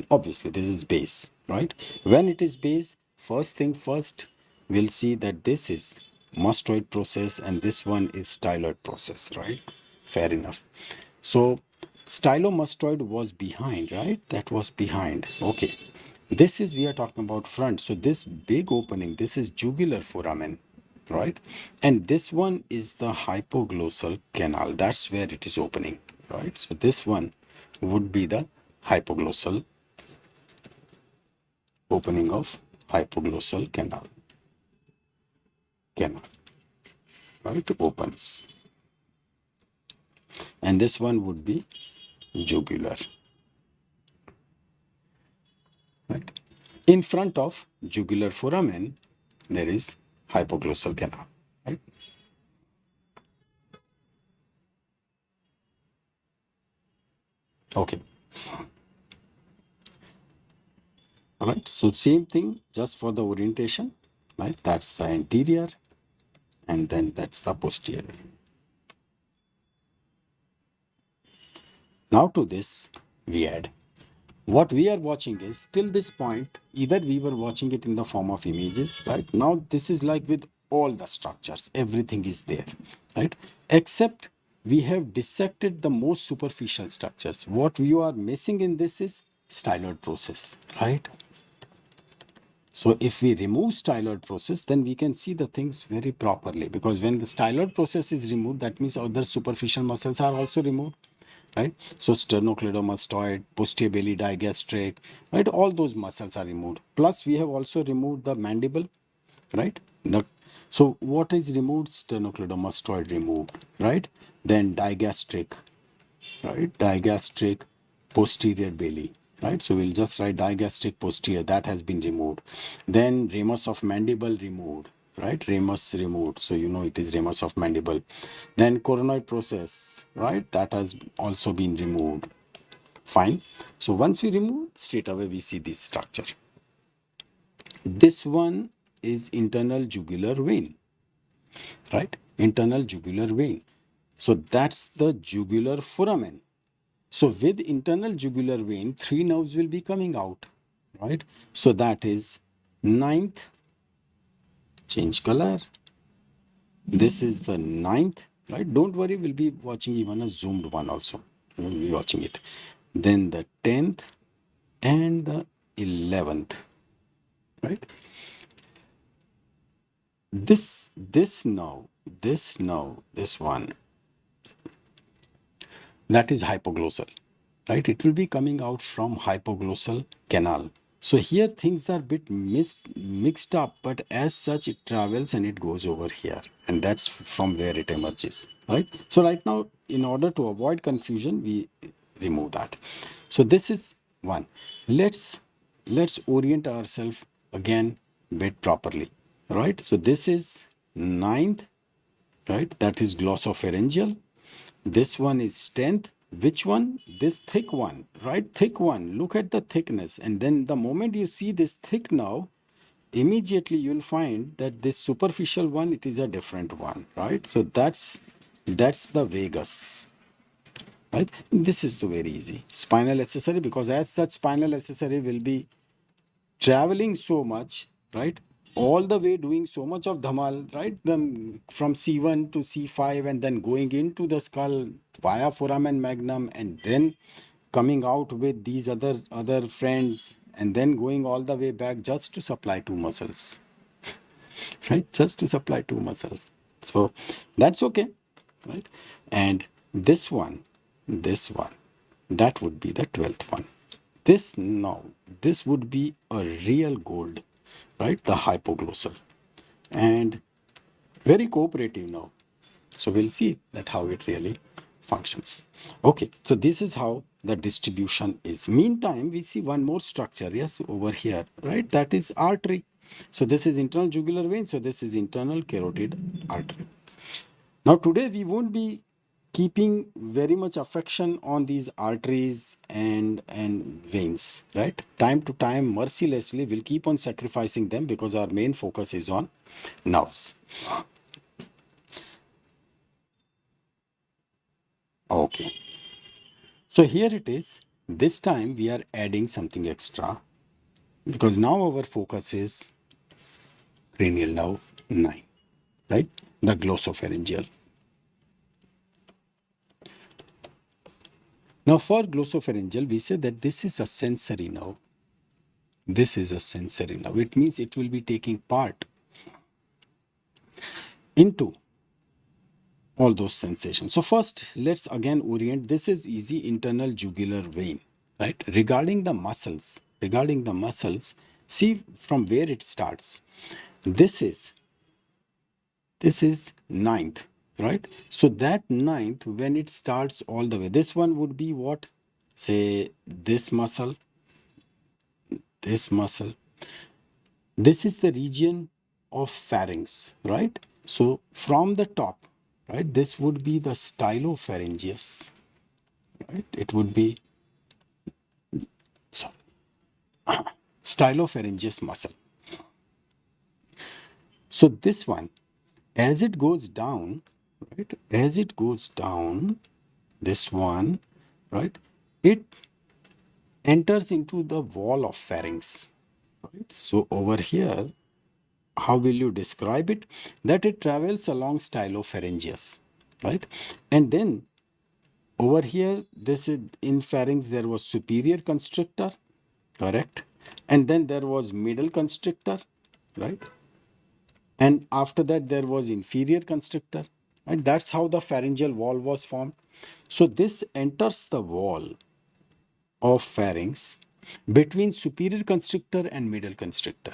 obviously this is base, right? When it is base, first thing first, we'll see that this is mastoid process and this one is styloid process, right? Fair enough. So stylomastoid was behind, right? That was behind. Okay. This is, we are talking about front. So this big opening, this is jugular foramen, right? And this one is the hypoglossal canal. That's where it is opening, right? So this one would be the hypoglossal opening of hypoglossal canal. Right? Opens. and this one would be jugular, right? In front of jugular foramen, there is hypoglossal canal, right? Okay. All right. So same thing, just for the orientation, right? That's the anterior, and then that's the posterior. Now to this, we add. What we are watching is, till this point, either we were watching it in the form of images, right? Now this is like with all the structures, everything is there, right? Except we have dissected the most superficial structures. What you are missing in this is styloid process, right? So if we remove styloid process, then we can see the things very properly, because when the styloid process is removed, that means other superficial muscles are also removed, right? So sternocleidomastoid, posterior belly digastric, right? All those muscles are removed. Plus we have also removed the mandible, right? So what is removed? Sternocleidomastoid removed, right? Then digastric, right? Digastric posterior belly, right? So we'll just write digastric posterior, that has been removed. Then ramus of mandible removed, right? Ramus removed, so you know it is ramus of mandible. Then coronoid process, right? That has also been removed. Fine. So once we remove, straight away we see this structure. This one is internal jugular vein, right? Internal jugular vein. So that's the jugular foramen. So with internal jugular vein, 3 nerves will be coming out, right? So that is ninth, change color. This is the ninth, right? Don't worry, we'll be watching even a zoomed one also. We'll be watching it. Then the 10th and the 11th, right? This now, this one, that is hypoglossal, right? It will be coming out from hypoglossal canal. So here things are a bit mixed up, but as such it travels and it goes over here, and that's from where it emerges, right? So right now, in order to avoid confusion, we remove that. So this is one. Let's orient ourselves again bit properly, right? So this is ninth, right? That is glossopharyngeal. This one is 10th. Which one? This thick one, right? Thick one. Look at the thickness. And then the moment you see this thick now, immediately you'll find that this superficial one, it is a different one, right? So that's the vagus, right? This is the very easy. Spinal accessory, because as such, spinal accessory will be traveling so much, right? All the way doing so much of dhamal, right? From C1 to C5 and then going into the skull via foramen magnum and then coming out with these other friends and then going all the way back just to supply two muscles, right? Just to supply two muscles. So that's okay, right? And this one, that would be the 12th one. This would be a real gold, right? The hypoglossal, and very cooperative now. So we'll see that how it really functions. Okay, so this is how the distribution is. Meantime, we see one more structure, yes, over here, right? That is artery. So this is internal jugular vein. So this is internal carotid artery. Now today we won't be keeping very much affection on these arteries and veins, right? Time to time, mercilessly, we'll keep on sacrificing them because our main focus is on nerves. Okay. So here it is. This time we are adding something extra because now our focus is cranial nerve 9, right? The glossopharyngeal. Now for glossopharyngeal, we say that this is a sensory nerve. This is a sensory nerve. It means it will be taking part into all those sensations. So first, let's again orient. This is easy, internal jugular vein, right? Regarding the muscles, see from where it starts. This is ninth, right? So that ninth, when it starts all the way, this one would be what? Say this muscle, this muscle. This is the region of pharynx, right? So from the top, right, this would be the stylopharyngeus, right? It would be sorry, stylopharyngeus muscle. So this one, as it goes down, right, as it goes down, this one, right, it enters into the wall of pharynx, right? So over here, how will you describe it? That it travels along stylopharyngeus, right? And then over here, this is in pharynx, there was superior constrictor, correct? And then there was middle constrictor, right? And after that, there was inferior constrictor, right? That's how the pharyngeal wall was formed. So this enters the wall of pharynx between superior constrictor and middle constrictor,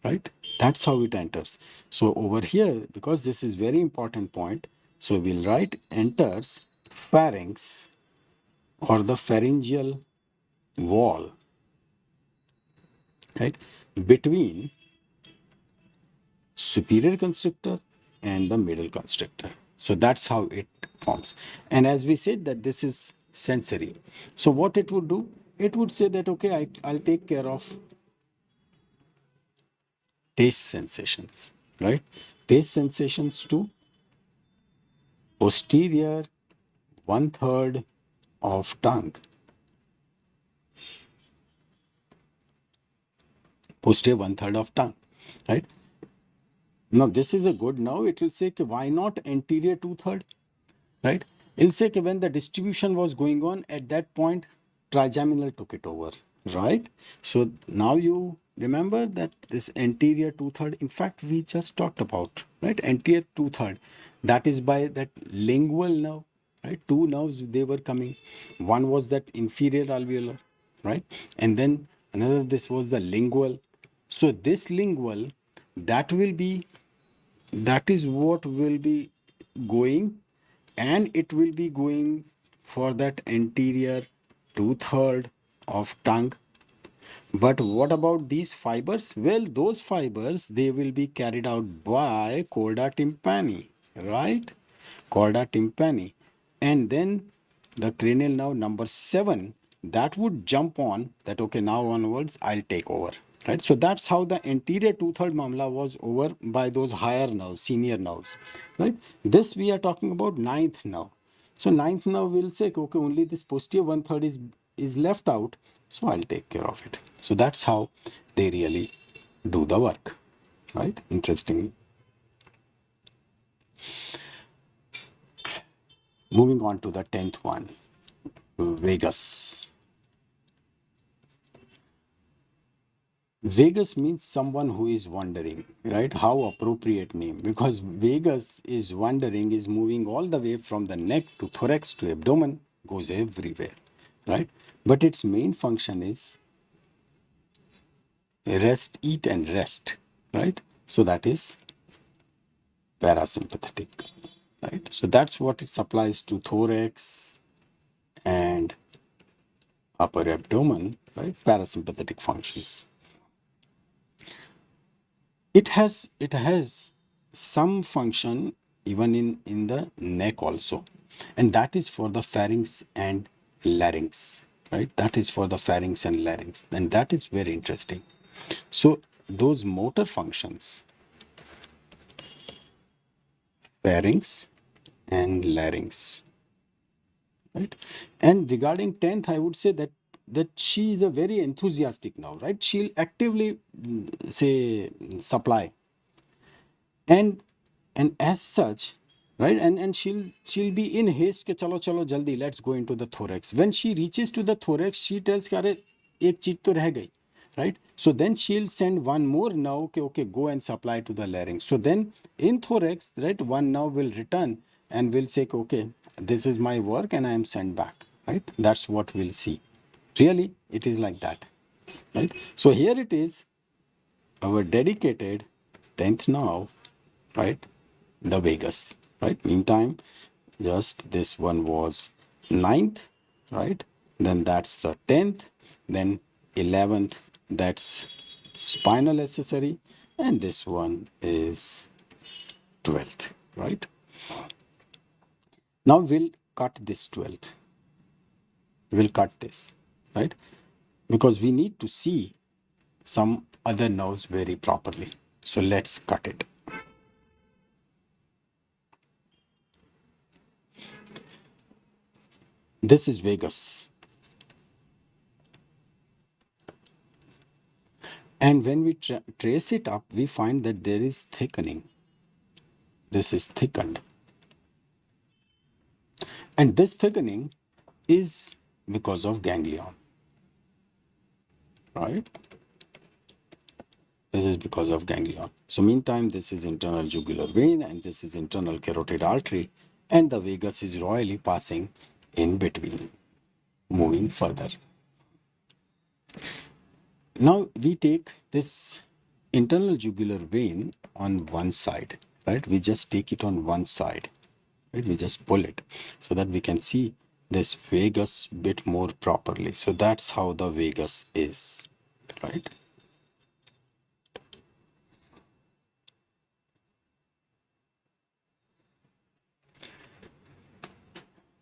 right? That's how it enters. So over here, because this is very important point, so we'll write enters pharynx or the pharyngeal wall, right, between superior constrictor and the middle constrictor. So that's how it forms. And as we said that this is sensory. So what it would do, it would say that, okay, I'll take care of taste sensations, right? Taste sensations to posterior 1/3 of tongue. Posterior 1/3 of tongue, right? Now this is a good, now it will say why not anterior 2/3, right? It'll say when the distribution was going on at that point, trigeminal took it over, right? So now you remember that this anterior 2/3, in fact, we just talked about, right? Anterior 2/3, that is by that lingual nerve, right? Two nerves, they were coming. One was that inferior alveolar, right? And then another, this was the lingual. So this lingual, that will be, that is what will be going, and it will be going for that anterior 2/3 of tongue. But what about these fibers? Well, those fibers, they will be carried out by chorda tympani, right? Chorda tympani. And then the cranial nerve number 7, that would jump on that, okay, now onwards I'll take over, right? So that's how the anterior 2/3 mamla was over by those higher nerves, senior nerves, right? This we are talking about ninth nerve. So ninth nerve will say, okay, only this posterior 1/3 is left out, so I'll take care of it. So that's how they really do the work, right? Interesting. Moving on to the 10th one, vagus. Vagus means someone who is wandering, right? How appropriate name, because vagus is wandering, is moving all the way from the neck to thorax to abdomen, goes everywhere, right? But its main function is rest, eat and rest, right? So that is parasympathetic, right? So that's what it supplies to thorax and upper abdomen, right? Parasympathetic functions. It has some function even in the neck also, and that is for the pharynx and larynx, right? That is for the pharynx and larynx, and that is very interesting. So those motor functions, pharynx and larynx, right? And regarding 10th, I would say that she is a very enthusiastic now, right? She'll actively say supply, and as such, right, and she'll be in haste ke chalo chalo jaldi, let's go into the thorax. When she reaches to the thorax, she tells कि अरे एक चीज तो रह गई, right? So then she'll send one more nerve, okay, go and supply to the larynx. So then in thorax, right, one nerve will return and will say, okay, this is my work and I am sent back, right? That's what we'll see. Really, it is like that, right? So here it is, our dedicated 10th nerve, right? The vagus, right? Meantime, just this one was ninth, right? Then that's the 10th, then 11th, that's spinal accessory, and this one is 12th, right? Now we'll cut this 12th. We'll cut this, right? Because we need to see some other nerves very properly. So let's cut it. This is vagus. And when we trace it up, we find that there is thickening. This is thickened. And this thickening is because of ganglion, right? This is because of ganglion. So meantime, this is internal jugular vein and this is internal carotid artery, and the vagus is royally passing in between, moving further. Now we take this internal jugular vein on one side, right? We just take it on one side, right? We just pull it so that we can see this vagus bit more properly. So that's how the vagus is, right?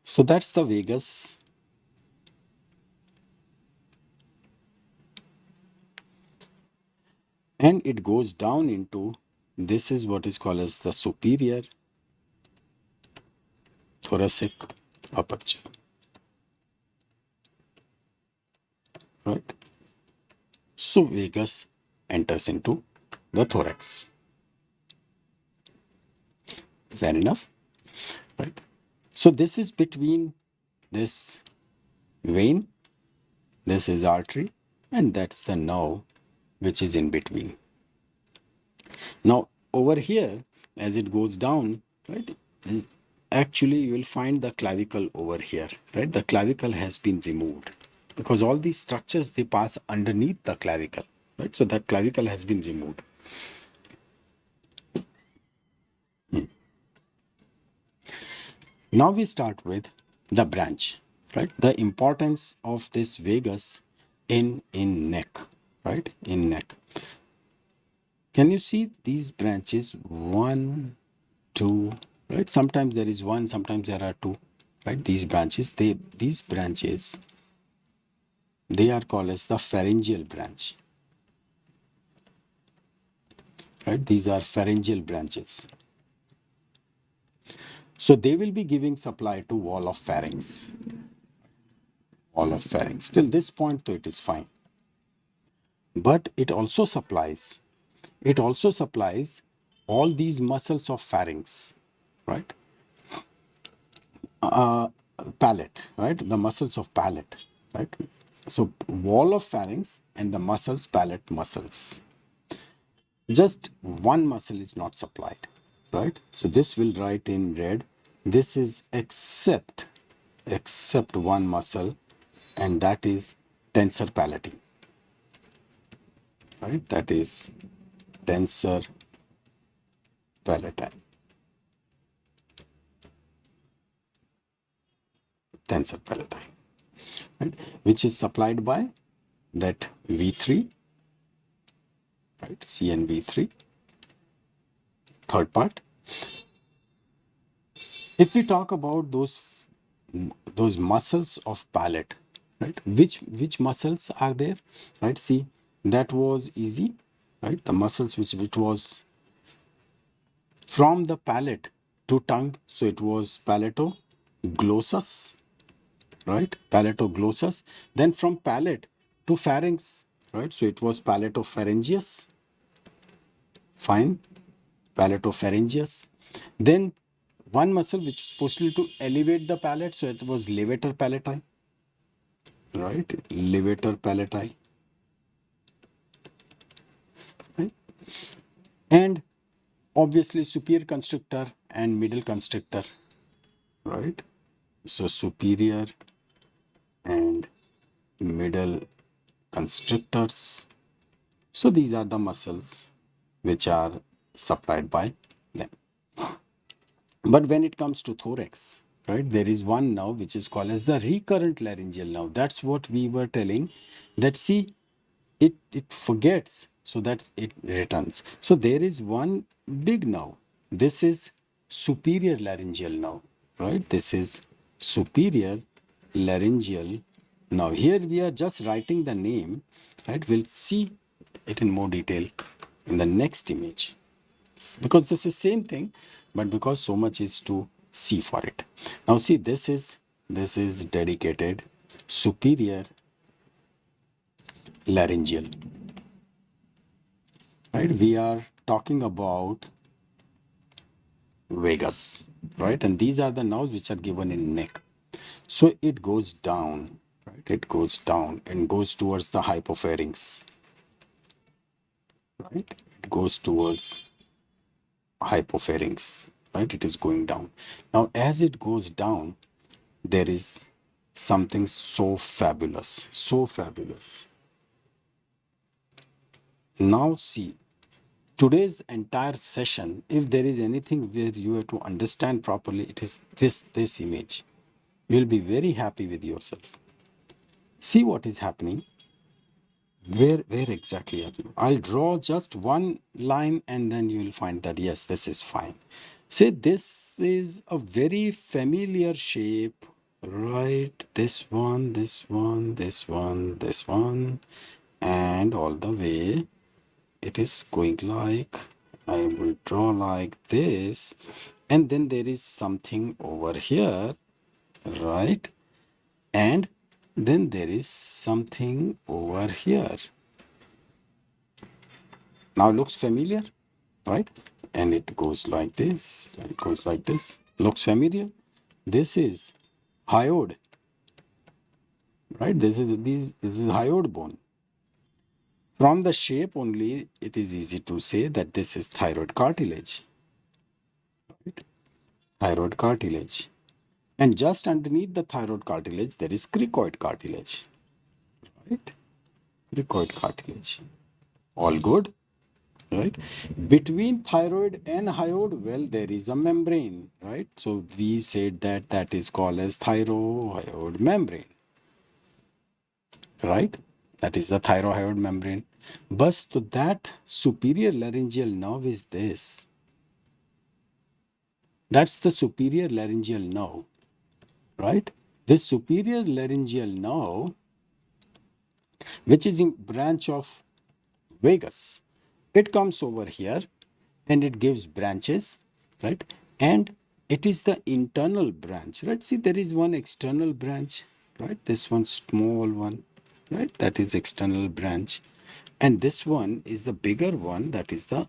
So that's the vagus. And it goes down into, this is what is called as the superior thoracic aperture, right? So vagus enters into the thorax. Fair enough, right? So this is between this vein, this is artery, and that's the nerve which is in between. Now over here, as it goes down, right, actually you will find the clavicle over here, right? The clavicle has been removed because all these structures, they pass underneath the clavicle, right? So that clavicle has been removed. Now we start with the branch, right? The importance of this vagus in neck, right? In neck. Can you see these branches? One, two, right? Sometimes there is one, sometimes there are two, right? These branches, these branches, they are called as the pharyngeal branch, right? These are pharyngeal branches. So they will be giving supply to wall of pharynx. Wall of pharynx. Till this point, though, it is fine. But it also supplies all these muscles of pharynx, right? Palate, right? The muscles of palate, right? So wall of pharynx and the muscles, palate muscles. Just one muscle is not supplied, right? So this will write in red. This is except one muscle, and that is tensor palating, right? That is tensor palatal. Tensor palatal, right? Which is supplied by that V3, right? CNV3, third part. If we talk about those muscles of palate, right? Which muscles are there, right? See, that was easy, right? The muscles which was from the palate to tongue, so it was palatoglossus, right? Palatoglossus. Then from palate to pharynx, right? So it was palatopharyngeus. Fine, palatopharyngeus. Then one muscle which is supposed to elevate the palate, so it was levator palati, right? Levator palati, right? And obviously superior constrictor and middle constrictor, right? So superior and middle constrictors. So these are the muscles which are supplied by them. But when it comes to thorax, right, there is one now which is called as the recurrent laryngeal nerve. That's what we were telling, that see, it forgets, so that it returns. So there is one big nerve. This is superior laryngeal nerve, right? This is superior laryngeal nerve. Here we are just writing the name, right? We'll see it in more detail in the next image, because this is same thing, but because so much is to see for it. Now see, this is dedicated superior laryngeal, right? We are talking about vagus, right? And these are the nerves which are given in neck. So it goes down, right? It goes down and goes towards the hypopharynx, right? It goes towards hypopharynx, right? It is going down. Now as it goes down, there is something so fabulous, so fabulous. Now see, today's entire session, if there is anything where you have to understand properly, it is this image. You will be very happy with yourself. See what is happening. Where exactly are you? I'll draw just one line and then you will find that yes, this is fine. Say this is a very familiar shape, right? This one, this one, this one, this one, and all the way it is going like, I will draw like this, and then there is something over here, right? And then there is something over here. Now looks familiar, right? And it goes like this, it goes like this. Looks familiar? This is hyoid, right? This is hyoid bone. From the shape only, it is easy to say that this is thyroid cartilage, right? Thyroid cartilage. And just underneath the thyroid cartilage, there is cricoid cartilage, right? Cricoid cartilage. All good, right? Between thyroid and hyoid, well, there is a membrane, right? So we said that that is called as thyrohyoid membrane, right? That is the thyrohyoid membrane. But so that superior laryngeal nerve is this. That's the superior laryngeal nerve, right? This superior laryngeal nerve, which is in branch of vagus, it comes over here and it gives branches, right? And it is the internal branch, right? See, there is one external branch, right? This one small one, right? That is external branch. And this one is the bigger one, that is the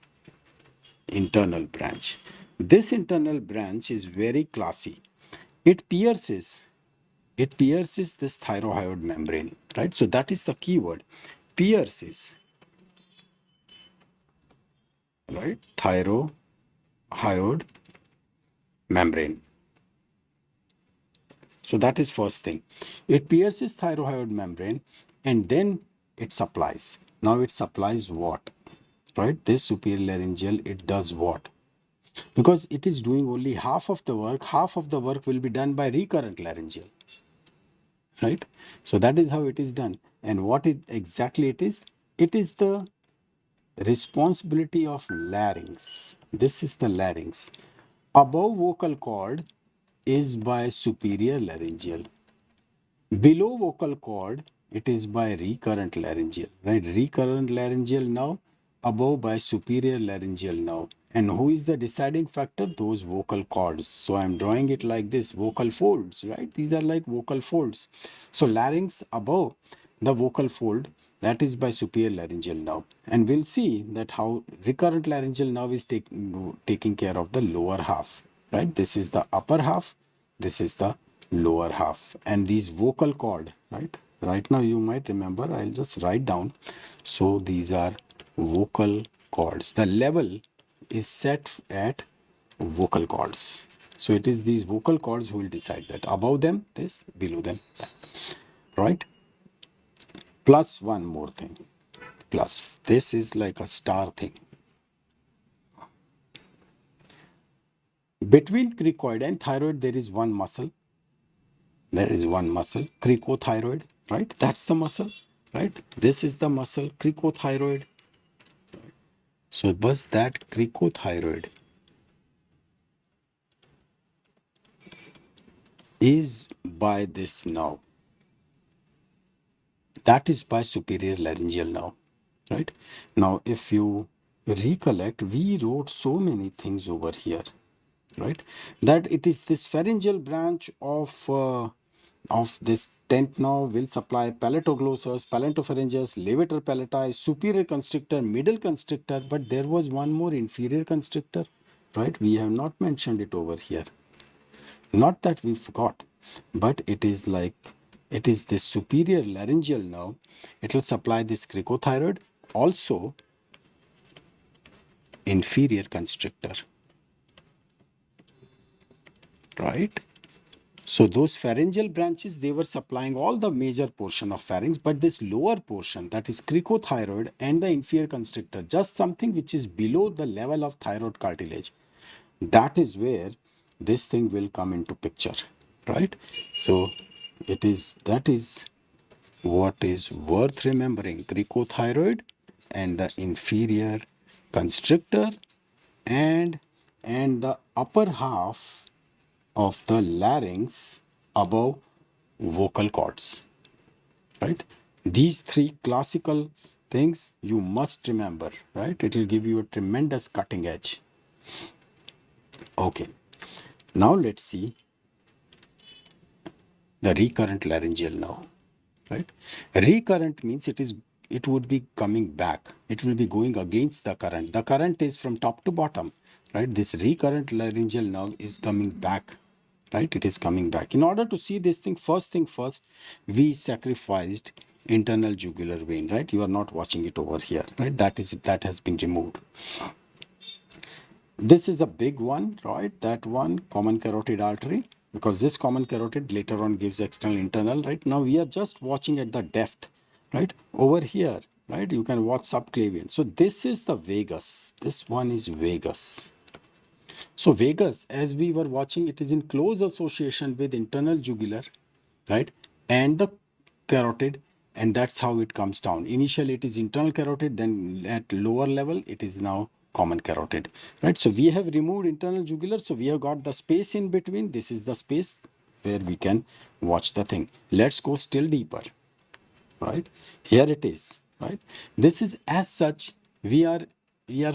internal branch. This internal branch is very classy. It pierces, this thyrohyoid membrane, right? So that is the keyword, pierces, right? Thyrohyoid membrane. So that is first thing. It pierces thyroid membrane and then it supplies. Now it supplies what? Right? This superior laryngeal, it does what? Because it is doing only half of the work. Half of the work will be done by recurrent laryngeal. Right? So that is how it is done. And what it exactly it is? It is the responsibility of larynx. This is the larynx. Above vocal cord is by superior laryngeal. Below vocal cord, it is by recurrent laryngeal, right? Recurrent laryngeal nerve, above by superior laryngeal nerve. And who is the deciding factor? Those vocal cords. So I'm drawing it like this, vocal folds, right? These are like vocal folds. So larynx above the vocal fold, that is by superior laryngeal nerve. And we'll see that how recurrent laryngeal nerve is taking care of the lower half, right? This is the upper half, this is the lower half, and these vocal cord, right now you might remember, I'll just write down. So these are vocal cords. The level is set at vocal cords. So it is these vocal cords who will decide that above them this, below them that, right? Plus one more thing, plus this is like a star thing. Between cricoid and thyroid, there is one muscle. There is one muscle, cricothyroid, right? That's the muscle, right? This is the muscle, cricothyroid. So, was that cricothyroid is by this nerve. That is by superior laryngeal nerve, right? Now, if you recollect, we wrote so many things over here, right? That it is this pharyngeal branch of this 10th nerve will supply palatoglossus, palatopharyngeus, levator palati, superior constrictor, middle constrictor, but there was one more inferior constrictor, right? We have not mentioned it over here. Not that we forgot, but it is like, it is this superior laryngeal nerve. It will supply this cricothyroid, also inferior constrictor, right? So those pharyngeal branches, they were supplying all the major portion of pharynx, but this lower portion, that is cricothyroid and the inferior constrictor, just something which is below the level of thyroid cartilage, that is where this thing will come into picture, right? So that is what is worth remembering: cricothyroid and the inferior constrictor, and the upper half of the larynx above vocal cords, right? These three classical things you must remember, right? It will give you a tremendous cutting edge. Okay, now let's see the recurrent laryngeal nerve, right? Recurrent means it would be coming back. It will be going against the current. The current is from top to bottom, right? This recurrent laryngeal nerve is coming back, right? It is coming back. In order to see this thing first, we sacrificed internal jugular vein, right? You are not watching it over here, right? That has been removed. This is a big one, right? That one, common carotid artery, because this common carotid later on gives external internal, right? Now we are just watching at the depth, right? Over here, right? You can watch subclavian. So this is the vagus. This one is vagus. So vagus, as we were watching, it is in close association with internal jugular, right? And the carotid, and that's how it comes down. Initially, it is internal carotid, then at lower level, it is now common carotid, right? So we have removed internal jugular, so we have got the space in between. This is the space where we can watch the thing. Let's go still deeper, right? Here it is, right? This is, as such, we are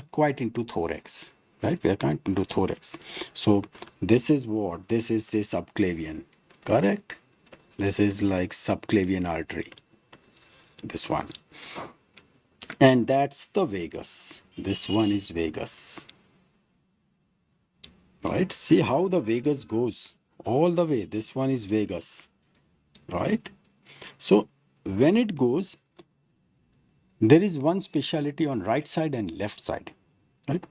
quite into thorax, right? We are quite into thorax. So this is what? This is a subclavian, correct? This is like subclavian artery, this one. And that's the vagus. This one is vagus, right? See how the vagus goes all the way. This one is vagus, right? So when it goes, there is one speciality on right side and left side, right?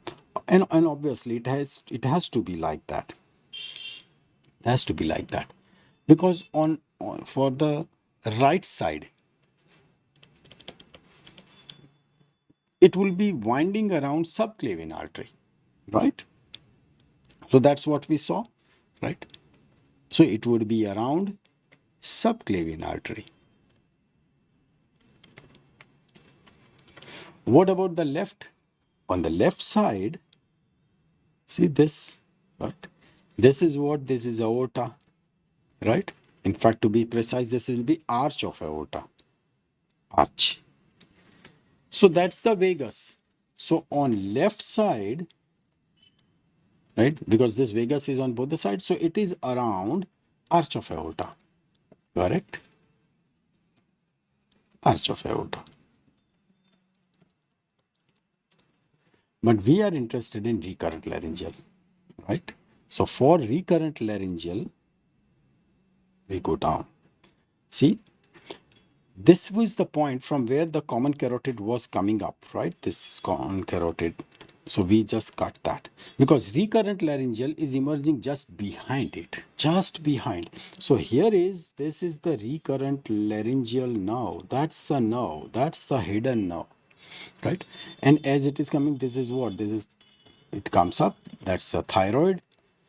And obviously it has to be like that. It has to be like that, because on for the right side, it will be winding around subclavian artery, right? So that's what we saw, right? So it would be around subclavian artery. What about the left? On the left side, see this, right? This is what? This is aorta, right? In fact, to be precise, this will be arch of aorta. Arch. So that's the vagus. So on left side, right? Because this vagus is on both the sides, so it is around arch of aorta. Correct? Arch of aorta. But we are interested in recurrent laryngeal, right? So for recurrent laryngeal, we go down. See, this was the point from where the common carotid was coming up, right? This is common carotid. So we just cut that, because recurrent laryngeal is emerging just behind it, just behind. So this is the recurrent laryngeal nerve. That's the nerve. That's the hidden nerve, right? And as it is coming, this is what? It comes up. That's the thyroid.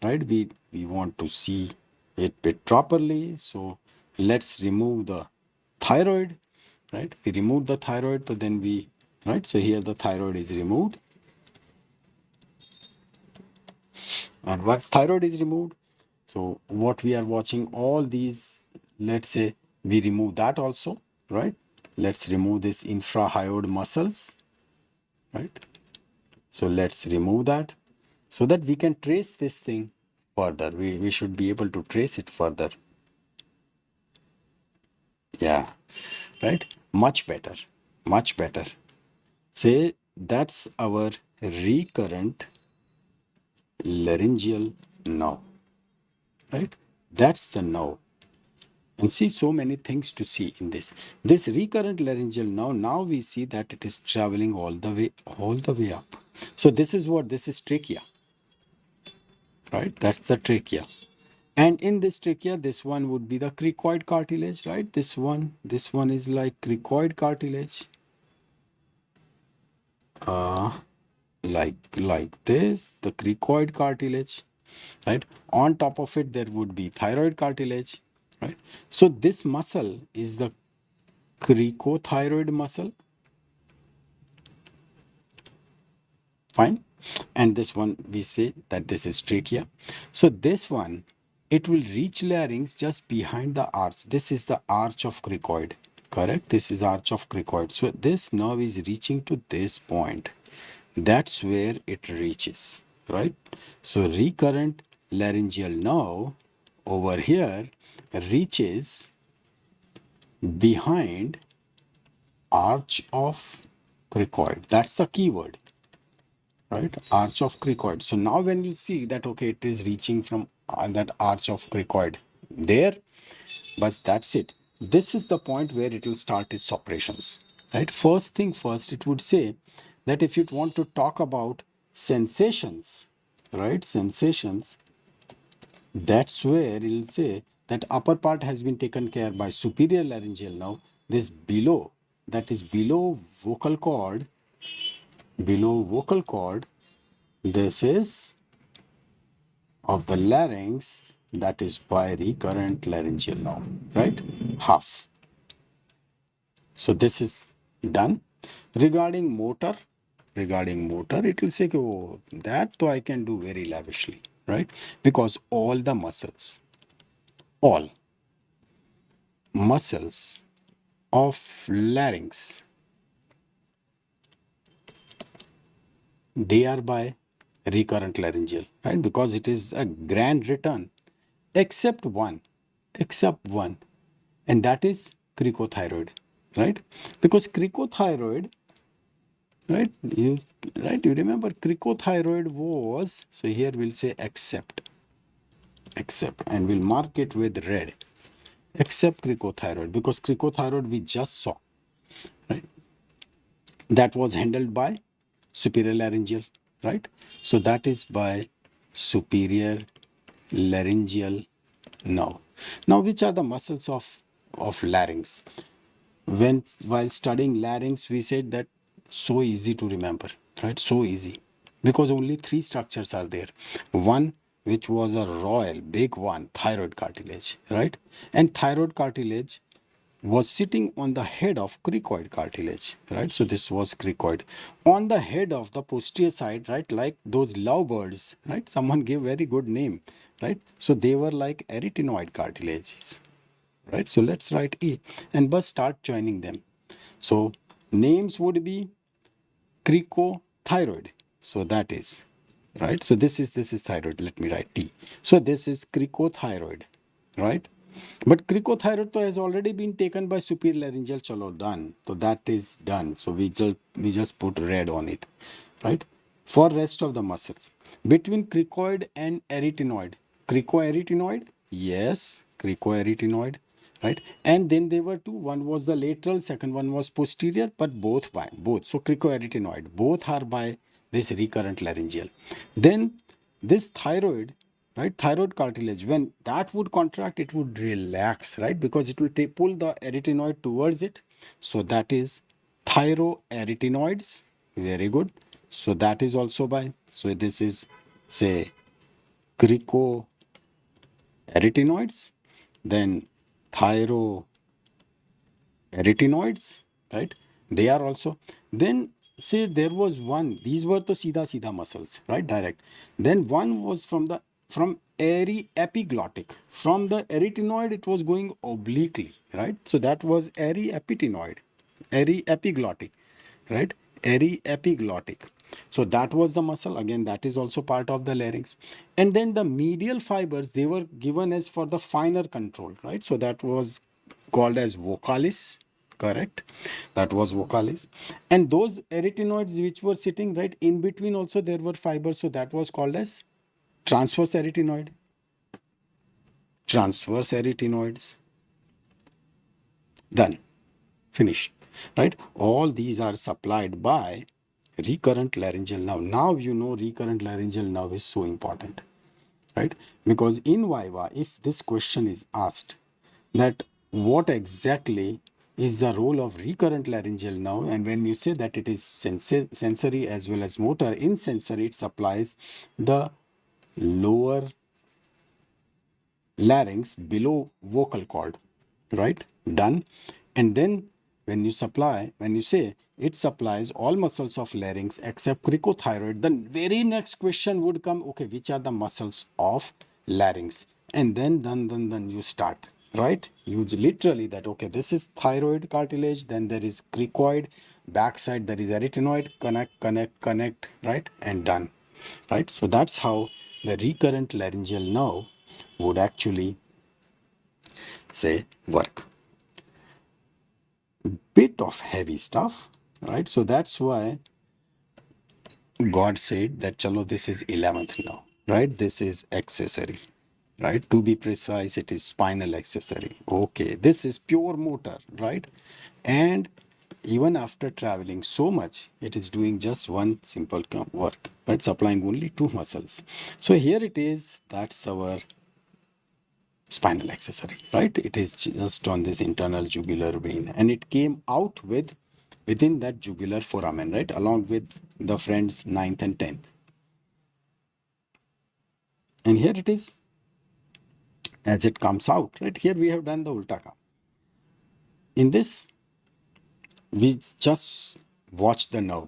right? We want to see it bit properly. So let's remove the thyroid, right? We remove the thyroid, so then we, right? So here the thyroid is removed. And once thyroid is removed, so what we are watching, all these, let's say we remove that also, right? Let's remove this infrahyoid muscles, right? So let's remove that so that we can trace this thing further. We should be able to trace it further. Yeah, right? Much better, much better. Say that's our recurrent laryngeal nerve, right? That's the nerve. And see, so many things to see in this. This recurrent laryngeal nerve, now we see that it is traveling all the way up. So this is what, this is trachea, right? That's the trachea. And in this trachea, this one would be the cricoid cartilage, right? This one is like cricoid cartilage. Like this, the cricoid cartilage, right? On top of it, there would be thyroid cartilage, right? So this muscle is the cricothyroid muscle, fine. And this one, we say that this is trachea. So this one, it will reach larynx just behind the arch. This is the arch of cricoid, correct? This is arch of cricoid. So this nerve is reaching to this point. That's where it reaches, right? So recurrent laryngeal nerve over here reaches behind arch of cricoid. That's the keyword, right? Arch of cricoid. So now when you see that, okay, it is reaching from that arch of cricoid there, but that's it. This is the point where it will start its operations, right? First thing first, it would say that if you want to talk about sensations, right? Sensations, that's where it'll say that upper part has been taken care by superior laryngeal nerve. This below, that is below vocal cord, this is of the larynx, that is by recurrent laryngeal nerve, right? Half. So this is done. Regarding motor, it will say, oh, that though I can do very lavishly, right? Because all muscles of larynx, they are by recurrent laryngeal, right? Because it is a grand return, except one, except one, and that is cricothyroid, right? Because cricothyroid, right, you remember cricothyroid was, so here we'll say except, and we'll mark it with red, except cricothyroid, because cricothyroid we just saw, right? That was handled by superior laryngeal, right? So that is by superior laryngeal nerve. Now, which are the muscles of larynx? While studying larynx, we said that so easy to remember, right? So easy, because only three structures are there. One, which was a royal big one, thyroid cartilage, right? And thyroid cartilage was sitting on the head of cricoid cartilage, right? So this was cricoid on the head of the posterior side, right? Like those lovebirds, right? Someone gave very good name, right? So they were like arytenoid cartilages, right? So let's write A and but start joining them. So names would be cricothyroid. So that is right. So this is thyroid. Let me write T. So this is cricothyroid, right? But cricothyroid has already been taken by superior laryngeal. Chalo, done. So that is done. So we just put red on it, right? For rest of the muscles between cricoid and arytenoid, cricoarytenoid, yes, cricoarytenoid, right? And then there were two. One was the lateral, second one was posterior, but both. So cricoarytenoid, both are by this recurrent laryngeal. Then this thyroid, right? Thyroid cartilage, when that would contract, it would relax, right? Because it will pull the arytenoid towards it. So that is thyroarytenoids. Very good. So that is also by. So this is, say, cricoarytenoids, then thyroarytenoids, right? They are also. Then say there was one, these were the sida muscles, right? Direct. Then one was from epiglottic. From the arytenoid, it was going obliquely, right? So that was epiglottic, right? Epiglottic. So that was the muscle. Again, that is also part of the larynx. And then the medial fibers, they were given as for the finer control, right? So that was called as vocalis, correct? That was vocalis. And those arytenoids which were sitting right in between also there were fibers. So that was called as transverse arytenoid. Transverse arytenoids. Done. Finished. Right? All these are supplied by recurrent laryngeal nerve. Now you know recurrent laryngeal nerve is so important, right? Because in Viva, if this question is asked that what exactly is the role of recurrent laryngeal nerve, and when you say that it is sensory as well as motor, in sensory it supplies the lower larynx below vocal cord, right? Done. And then when you say it supplies all muscles of larynx except cricothyroid, the very next question would come, okay, which are the muscles of larynx? And then you start, right? You literally that, okay, this is thyroid cartilage, then there is cricoid, backside there is arytenoid, connect, right? And done, right? So that's how the recurrent laryngeal nerve would actually say work. Bit of heavy stuff, right? So that's why God said that chalo, this is 11th now, right? This is accessory, right? To be precise, it is spinal accessory. Okay, this is pure motor, right? And even after traveling so much, it is doing just one simple work, right? Supplying only two muscles. So here it is, that's our spinal accessory, right? It is just on this internal jugular vein, and it came out within that jugular foramen, right? Along with the friends 9th and 10th. And here it is as it comes out, right? Here we have done the ulta kam. In this, we just watch the nerve.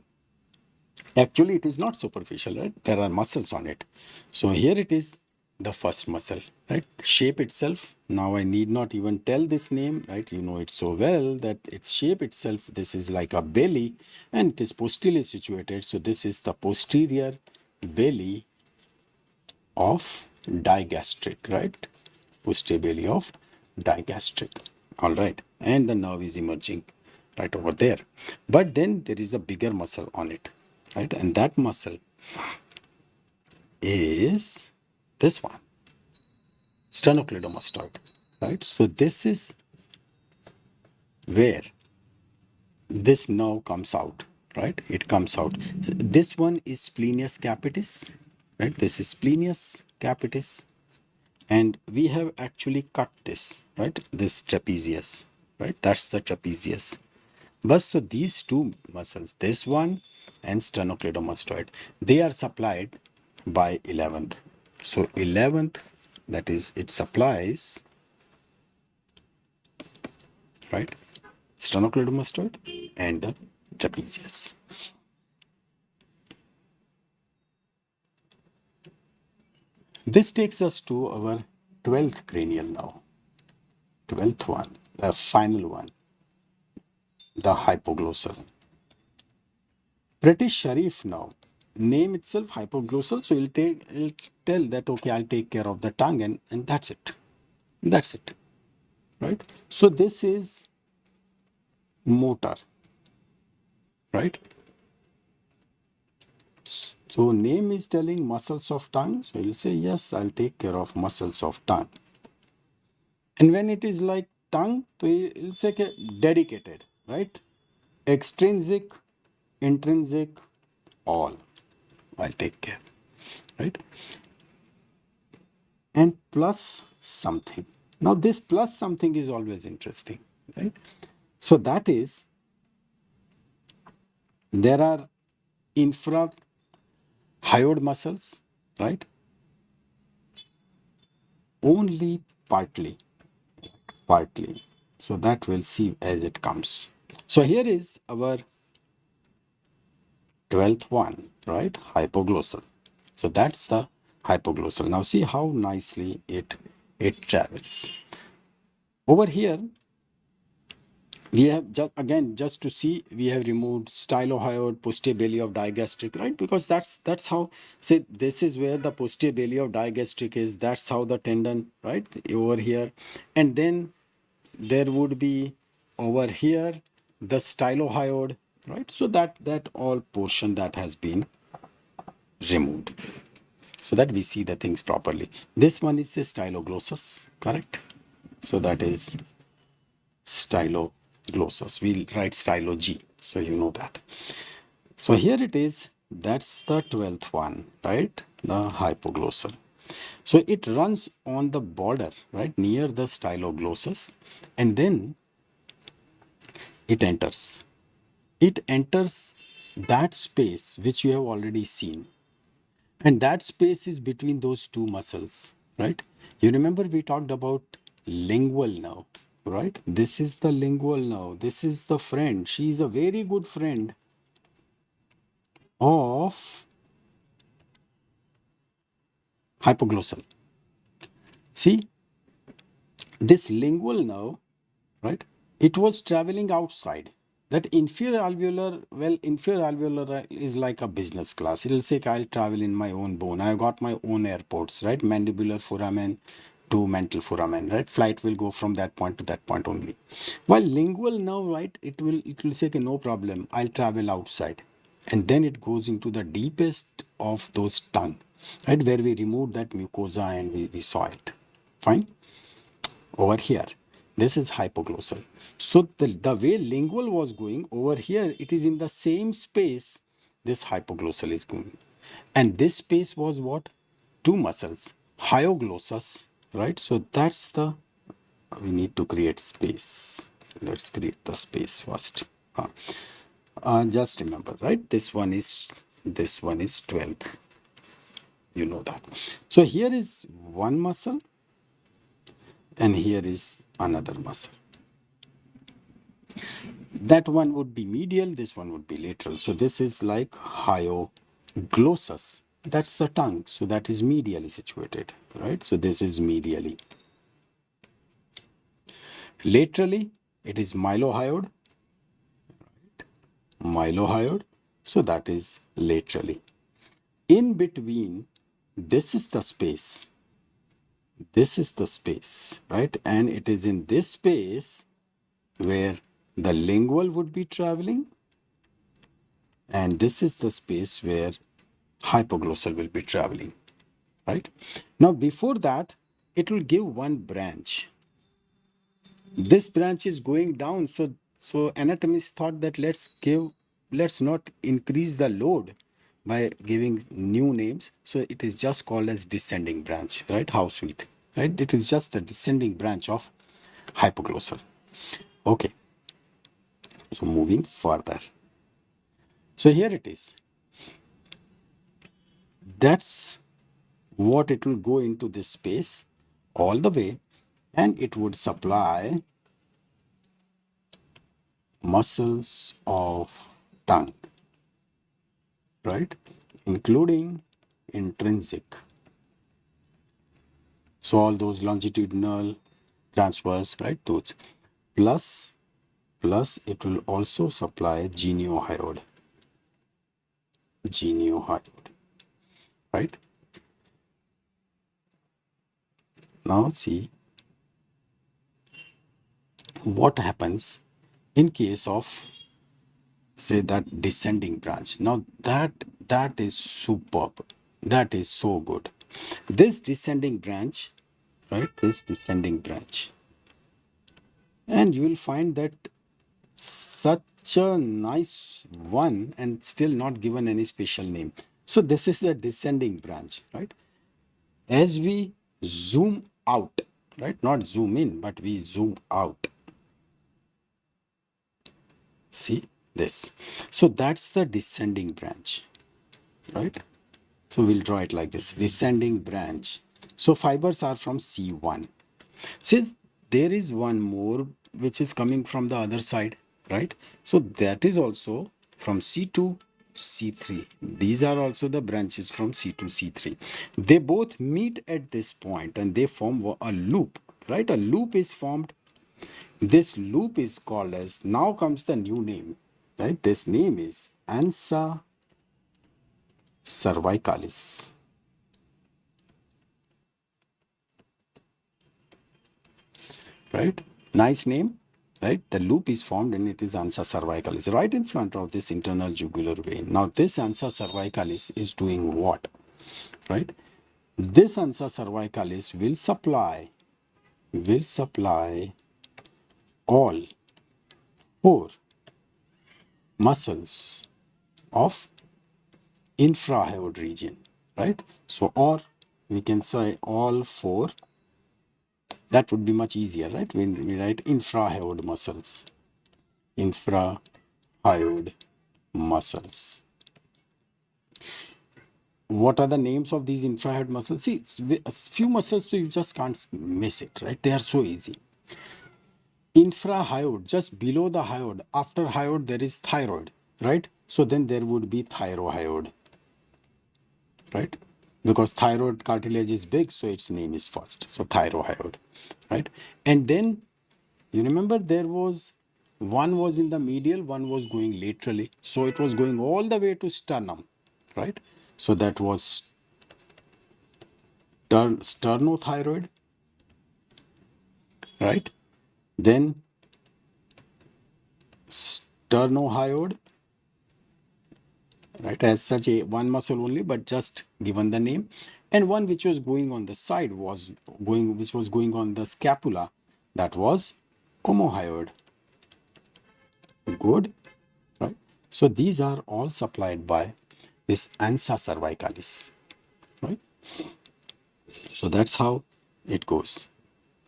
Actually, it is not superficial, right? There are muscles on it. So here it is, the first muscle, right? Shape itself. Now I need not even tell this name, right? You know it so well that its shape itself, this is like a belly and it is posteriorly situated. So this is the posterior belly of digastric, right? Posterior belly of digastric. All right. And the nerve is emerging right over there. But then there is a bigger muscle on it, right? And that muscle is this one, sternocleidomastoid, right? So this is where this nerve comes out, right? It comes out. This one is splenius capitis, right? This is splenius capitis. And we have actually cut this, right? This trapezius, right? That's the trapezius. But so these two muscles, this one and sternocleidomastoid, they are supplied by 11th. So 11th, that is, it supplies, right, sternocleidomastoid and the trapezius. This takes us to our 12th cranial now. 12th one, the final one, the hypoglossal. Pretty sharif now. Name itself hypoglossal, so it'll tell that okay, I'll take care of the tongue, and that's it. That's it. Right? So this is motor. Right? So name is telling muscles of tongue. So you'll say, yes, I'll take care of muscles of tongue. And when it is like tongue, so you'll say dedicated, right? Extrinsic, intrinsic, all. I'll take care. Right? And plus something. Now this plus something is always interesting, right? So that is, there are infrahyoid muscles, right? only partly. So that we'll see as it comes. So here is our 12th one, right? Hypoglossal. So that's the hypoglossal. Now see how nicely it travels. Over here, we have just to see, we have removed stylohyoid, posterior belly of digastric, right? Because that's how, say, this is where the posterior belly of digastric is. That's how the tendon, right, over here. And then there would be over here the stylohyoid, right? So that all portion that has been removed, so that we see the things properly. This one is a styloglossus, correct? So that is styloglossus. We'll write stylo G, so you know that. So here it is. That's the 12th one, right? The hypoglossal. So it runs on the border, right, near the styloglossus, and then it enters. It enters that space which you have already seen. And that space is between those two muscles, right? You remember we talked about lingual nerve, right? This is the lingual nerve. This is the friend. She is a very good friend of hypoglossal. See, this lingual nerve, right? It was traveling outside. That inferior alveolar, well, inferior alveolar is like a business class. It'll say, I'll travel in my own bone. I've got my own airports, right? Mandibular foramen to mental foramen, right? Flight will go from that point to that point only. While lingual nerve, right, it will say, okay, no problem. I'll travel outside. And then it goes into the deepest of those tongue, right? Where we removed that mucosa and we saw it. Fine. Over here, this is hypoglossal. So the way lingual was going over here, it is in the same space this hypoglossal is going. And this space was what? Two muscles, hyoglossus, right? So that's the, we need to create space. Let's create the space first. Just remember, right? This one is 12th. You know that. So here is one muscle and here is another muscle. That one would be medial, this one would be lateral. So this is like hyoglossus. That's the tongue. So that is medially situated, right? So this is medially. Laterally, it is mylohyoid. Mylohyoid. So that is laterally. In between, this is the space. This is the space, right? And it is in this space where the lingual would be traveling, and this is the space where hypoglossal will be traveling, right? Now, before that, it will give one branch. This branch is going down, so anatomists thought that let's not increase the load by giving new names. So it is just called as descending branch, right? How sweet, right? It is just a descending branch of hypoglossal. Okay, so moving further. So here it is. That's what it will go into this space all the way, and it would supply muscles of tongue, right? Including intrinsic. So all those longitudinal, transverse, right? Those. Plus it will also supply geniohyoid. Geniohyoid, right? Now see what happens in case of, say, that descending branch. Now that is superb. That is so good. This descending branch, right? This descending branch, and you will find that such a nice one and still not given any special name. So this is the descending branch, right? As we zoom out, right? Not zoom in, but we zoom out. See this. So that's the descending branch, right? So we'll draw it like this: descending branch. So fibers are from C1. Since there is one more which is coming from the other side, right? So that is also from C2, C3. These are also the branches from C2, C3. They both meet at this point and they form a loop, right? A loop is formed. This loop is called as, now comes the new name, right? This name is ansa cervicalis, right? Nice name, right? The loop is formed and it is ansa cervicalis right in front of this internal jugular vein. Now this ansa cervicalis is doing what, right? This ansa cervicalis will supply all four muscles of infrahyoid region, right? So, or we can say all four. That would be much easier, right? When we write infrahyoid muscles, infrahyoid muscles. What are the names of these infrahyoid muscles? See, a few muscles, so you just can't miss it, right? They are so easy. Infrahyoid, just below the hyoid. After hyoid, there is thyroid, right? So then there would be thyrohyoid, right? Because thyroid cartilage is big, so its name is first. So thyrohyoid, right? And then you remember there was one was in the medial, one was going laterally. So it was going all the way to sternum, right? So that was sternothyroid, right? Then sternohyoid, right? As such a one muscle only, but just given the name. And one which was going on the side which was going on the scapula, that was omohyoid. Good, right? So these are all supplied by this ansa cervicalis, right? So that's how it goes,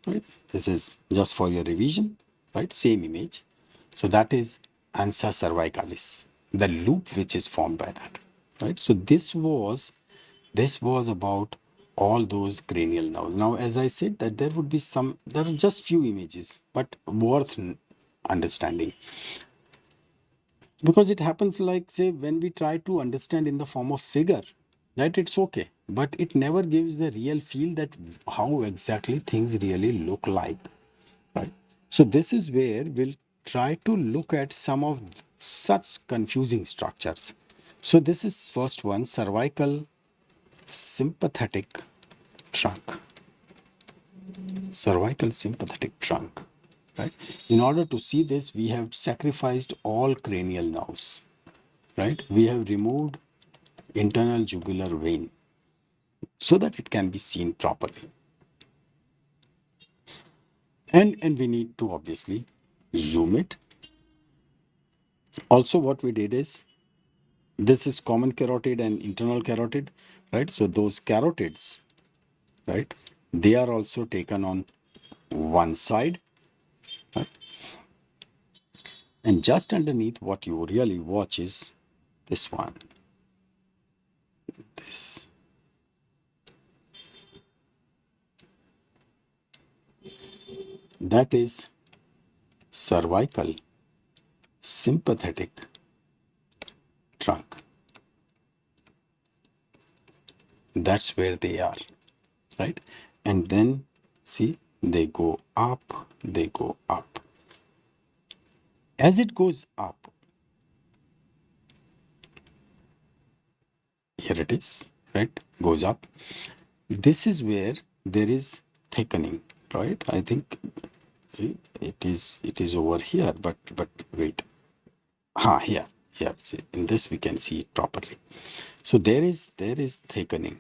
right? This is just for your revision, right? Same image. So that is ansa cervicalis, the loop which is formed by that, right? So this was about all those cranial nerves. Now, as I said, that there are just few images, but worth understanding. Because it happens like, say, when we try to understand in the form of figure, that it's okay, but it never gives the real feel that how exactly things really look like, right? So this is where we'll try to look at some of such confusing structures. So this is first one, cervical sympathetic trunk. Cervical sympathetic trunk, right? In order to see this, we have sacrificed all cranial nerves, right? We have removed internal jugular vein so that it can be seen properly. And we need to obviously zoom it. Also, what we did is, this is common carotid and internal carotid, right? So those carotids, right, they are also taken on one side, right? And just underneath, what you really watch is this one, this. That is cervical sympathetic trunk. That's where they are, right? And then see, they go up, they go up. As it goes up, here it is, right? Goes up. This is where there is thickening, right? I think, see, it is over here, but wait. Here, see, in this we can see it properly. So there is thickening,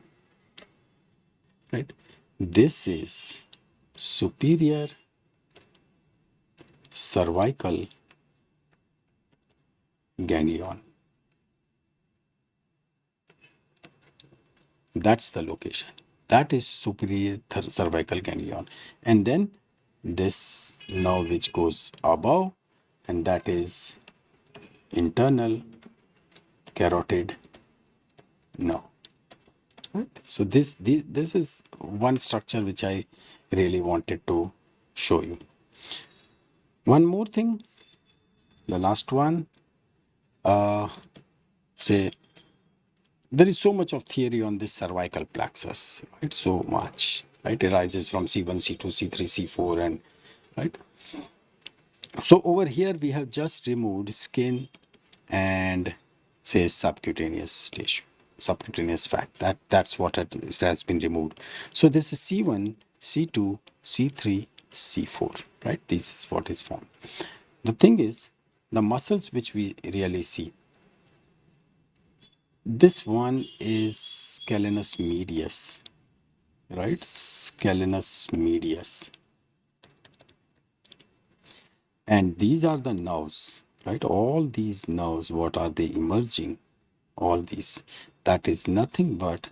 right? This is superior cervical ganglion. That's the location. That is superior cervical ganglion. And then this nerve which goes above, and that is internal carotid nerve. Right? So this is one structure which I really wanted to show you. One more thing, the last one, say there is so much of theory on this cervical plexus, right? So much, right? It rises from C1, C2, C3, C4, and right. So over here we have just removed skin and say subcutaneous tissue, subcutaneous fat. That's what it has been removed. So this is C1, C2, C3, C4, right? This is what is formed. The thing is, the muscles which we really see. This one is scalenus medius, right? Scalenus medius. And these are the nerves, right? All these nerves, what are they emerging? All these. That is nothing but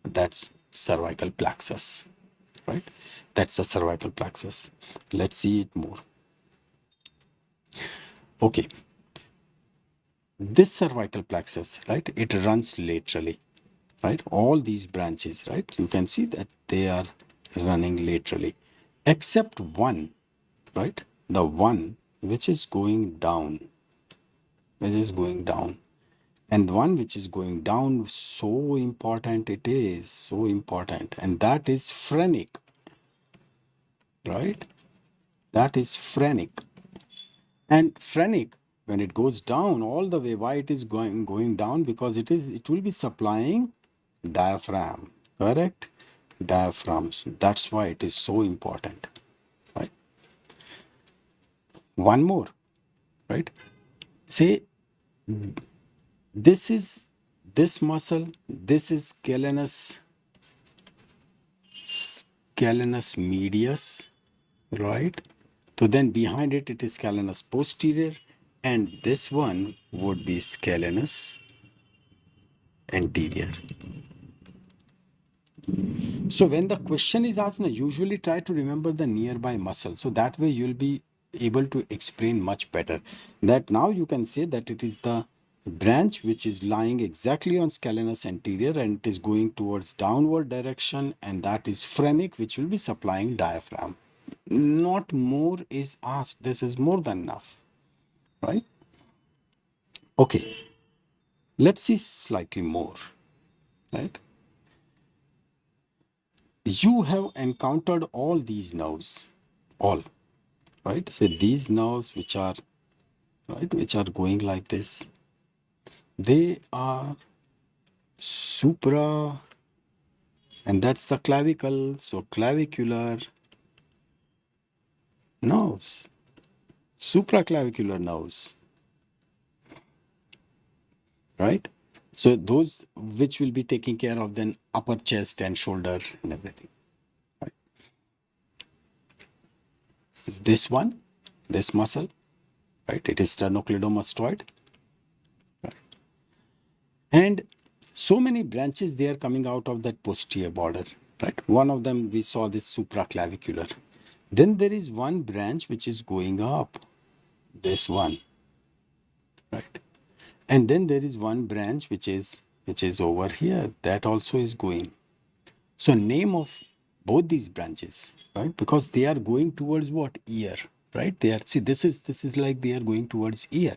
that's cervical plexus, right? That's the cervical plexus. Let's see it more. Okay. This cervical plexus, right? It runs laterally, right? All these branches, right? You can see that they are running laterally, except one, right? The one which is going down, and the one which is going down, so important it is, so important, and that is phrenic, right? That is phrenic. And phrenic, when it goes down all the way, why it is going down? Because it will be supplying diaphragm, correct? Diaphragms. That's why it is so important, right? One more, right? Say this is this muscle, this is scalenus medius, right? So then behind it, it is scalenus posterior, and this one would be scalenus anterior. So when the question is asked, usually try to remember the nearby muscle. So that way you'll be able to explain much better. That now you can say that it is the branch which is lying exactly on scalenus anterior and it is going towards downward direction, and that is phrenic, which will be supplying diaphragm. Not more is asked. This is more than enough, right? Okay, let's see slightly more, right? You have encountered all these nerves, all, right? So these nerves which are, right, which are going like this, they are supra, and that's the clavicle. So clavicular nerves, supraclavicular nerves, right? So those which will be taking care of then upper chest and shoulder and everything, right? This one, this muscle, right? It is sternocleidomastoid, right? And so many branches they are coming out of that posterior border, right? One of them we saw this supraclavicular. Then there is one branch which is going up, this one, right? And then there is one branch which is over here, that also is going. So name of both these branches, right? Because they are going towards what? Ear, right? They are, see, this is like they are going towards ear,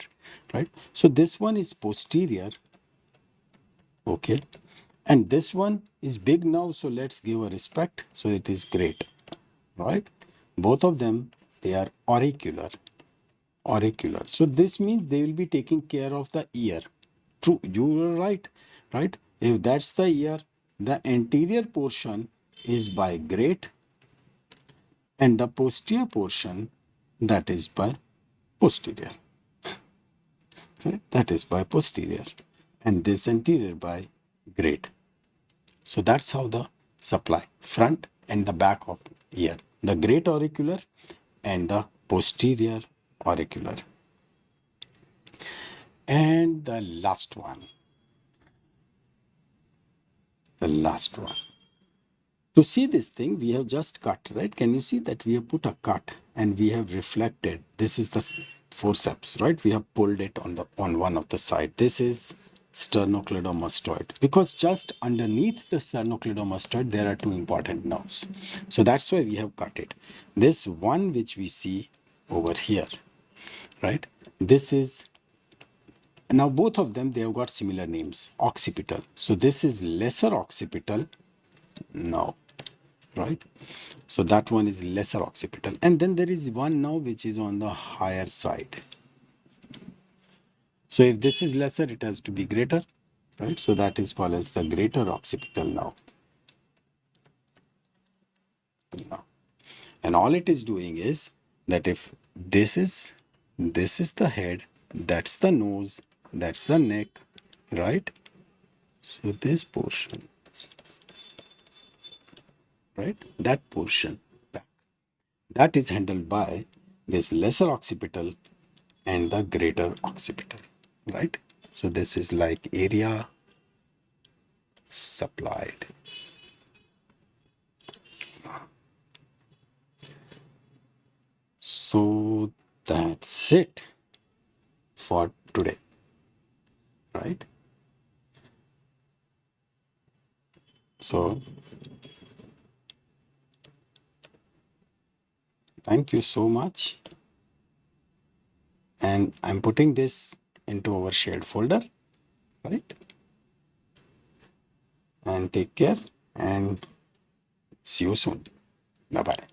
right? So this one is posterior, okay, and this one is big now, so let's give a respect, so it is great, right? Both of them, they are auricular. So this means they will be taking care of the ear. True, you were right, right? If that's the ear, the anterior portion is by great, and the posterior portion, that is by posterior, right? That is by posterior, and this anterior by great. So that's how the supply, front and the back of ear, the great auricular and the posterior auricular. And the last one, to see this thing, we have just cut, right? Can you see that we have put a cut and we have reflected? This is the forceps, right? We have pulled it on one of the side. This is sternocleidomastoid, because just underneath the sternocleidomastoid there are two important nerves. So that's why we have cut it. This one which we see over here, right? This is, now both of them, they have got similar names, occipital. So this is lesser occipital now, right? So that one is lesser occipital. And then there is one now which is on the higher side. So if this is lesser, it has to be greater, right? So that is called as the greater occipital now. And all it is doing is that if this is the head, that's the nose, that's the neck, right? So this portion, right? That portion back, that is handled by this lesser occipital and the greater occipital, right? So this is like area supplied. So that's it for today, right? So thank you so much. And I'm putting this into our shared folder, right? And take care and see you soon. Bye bye.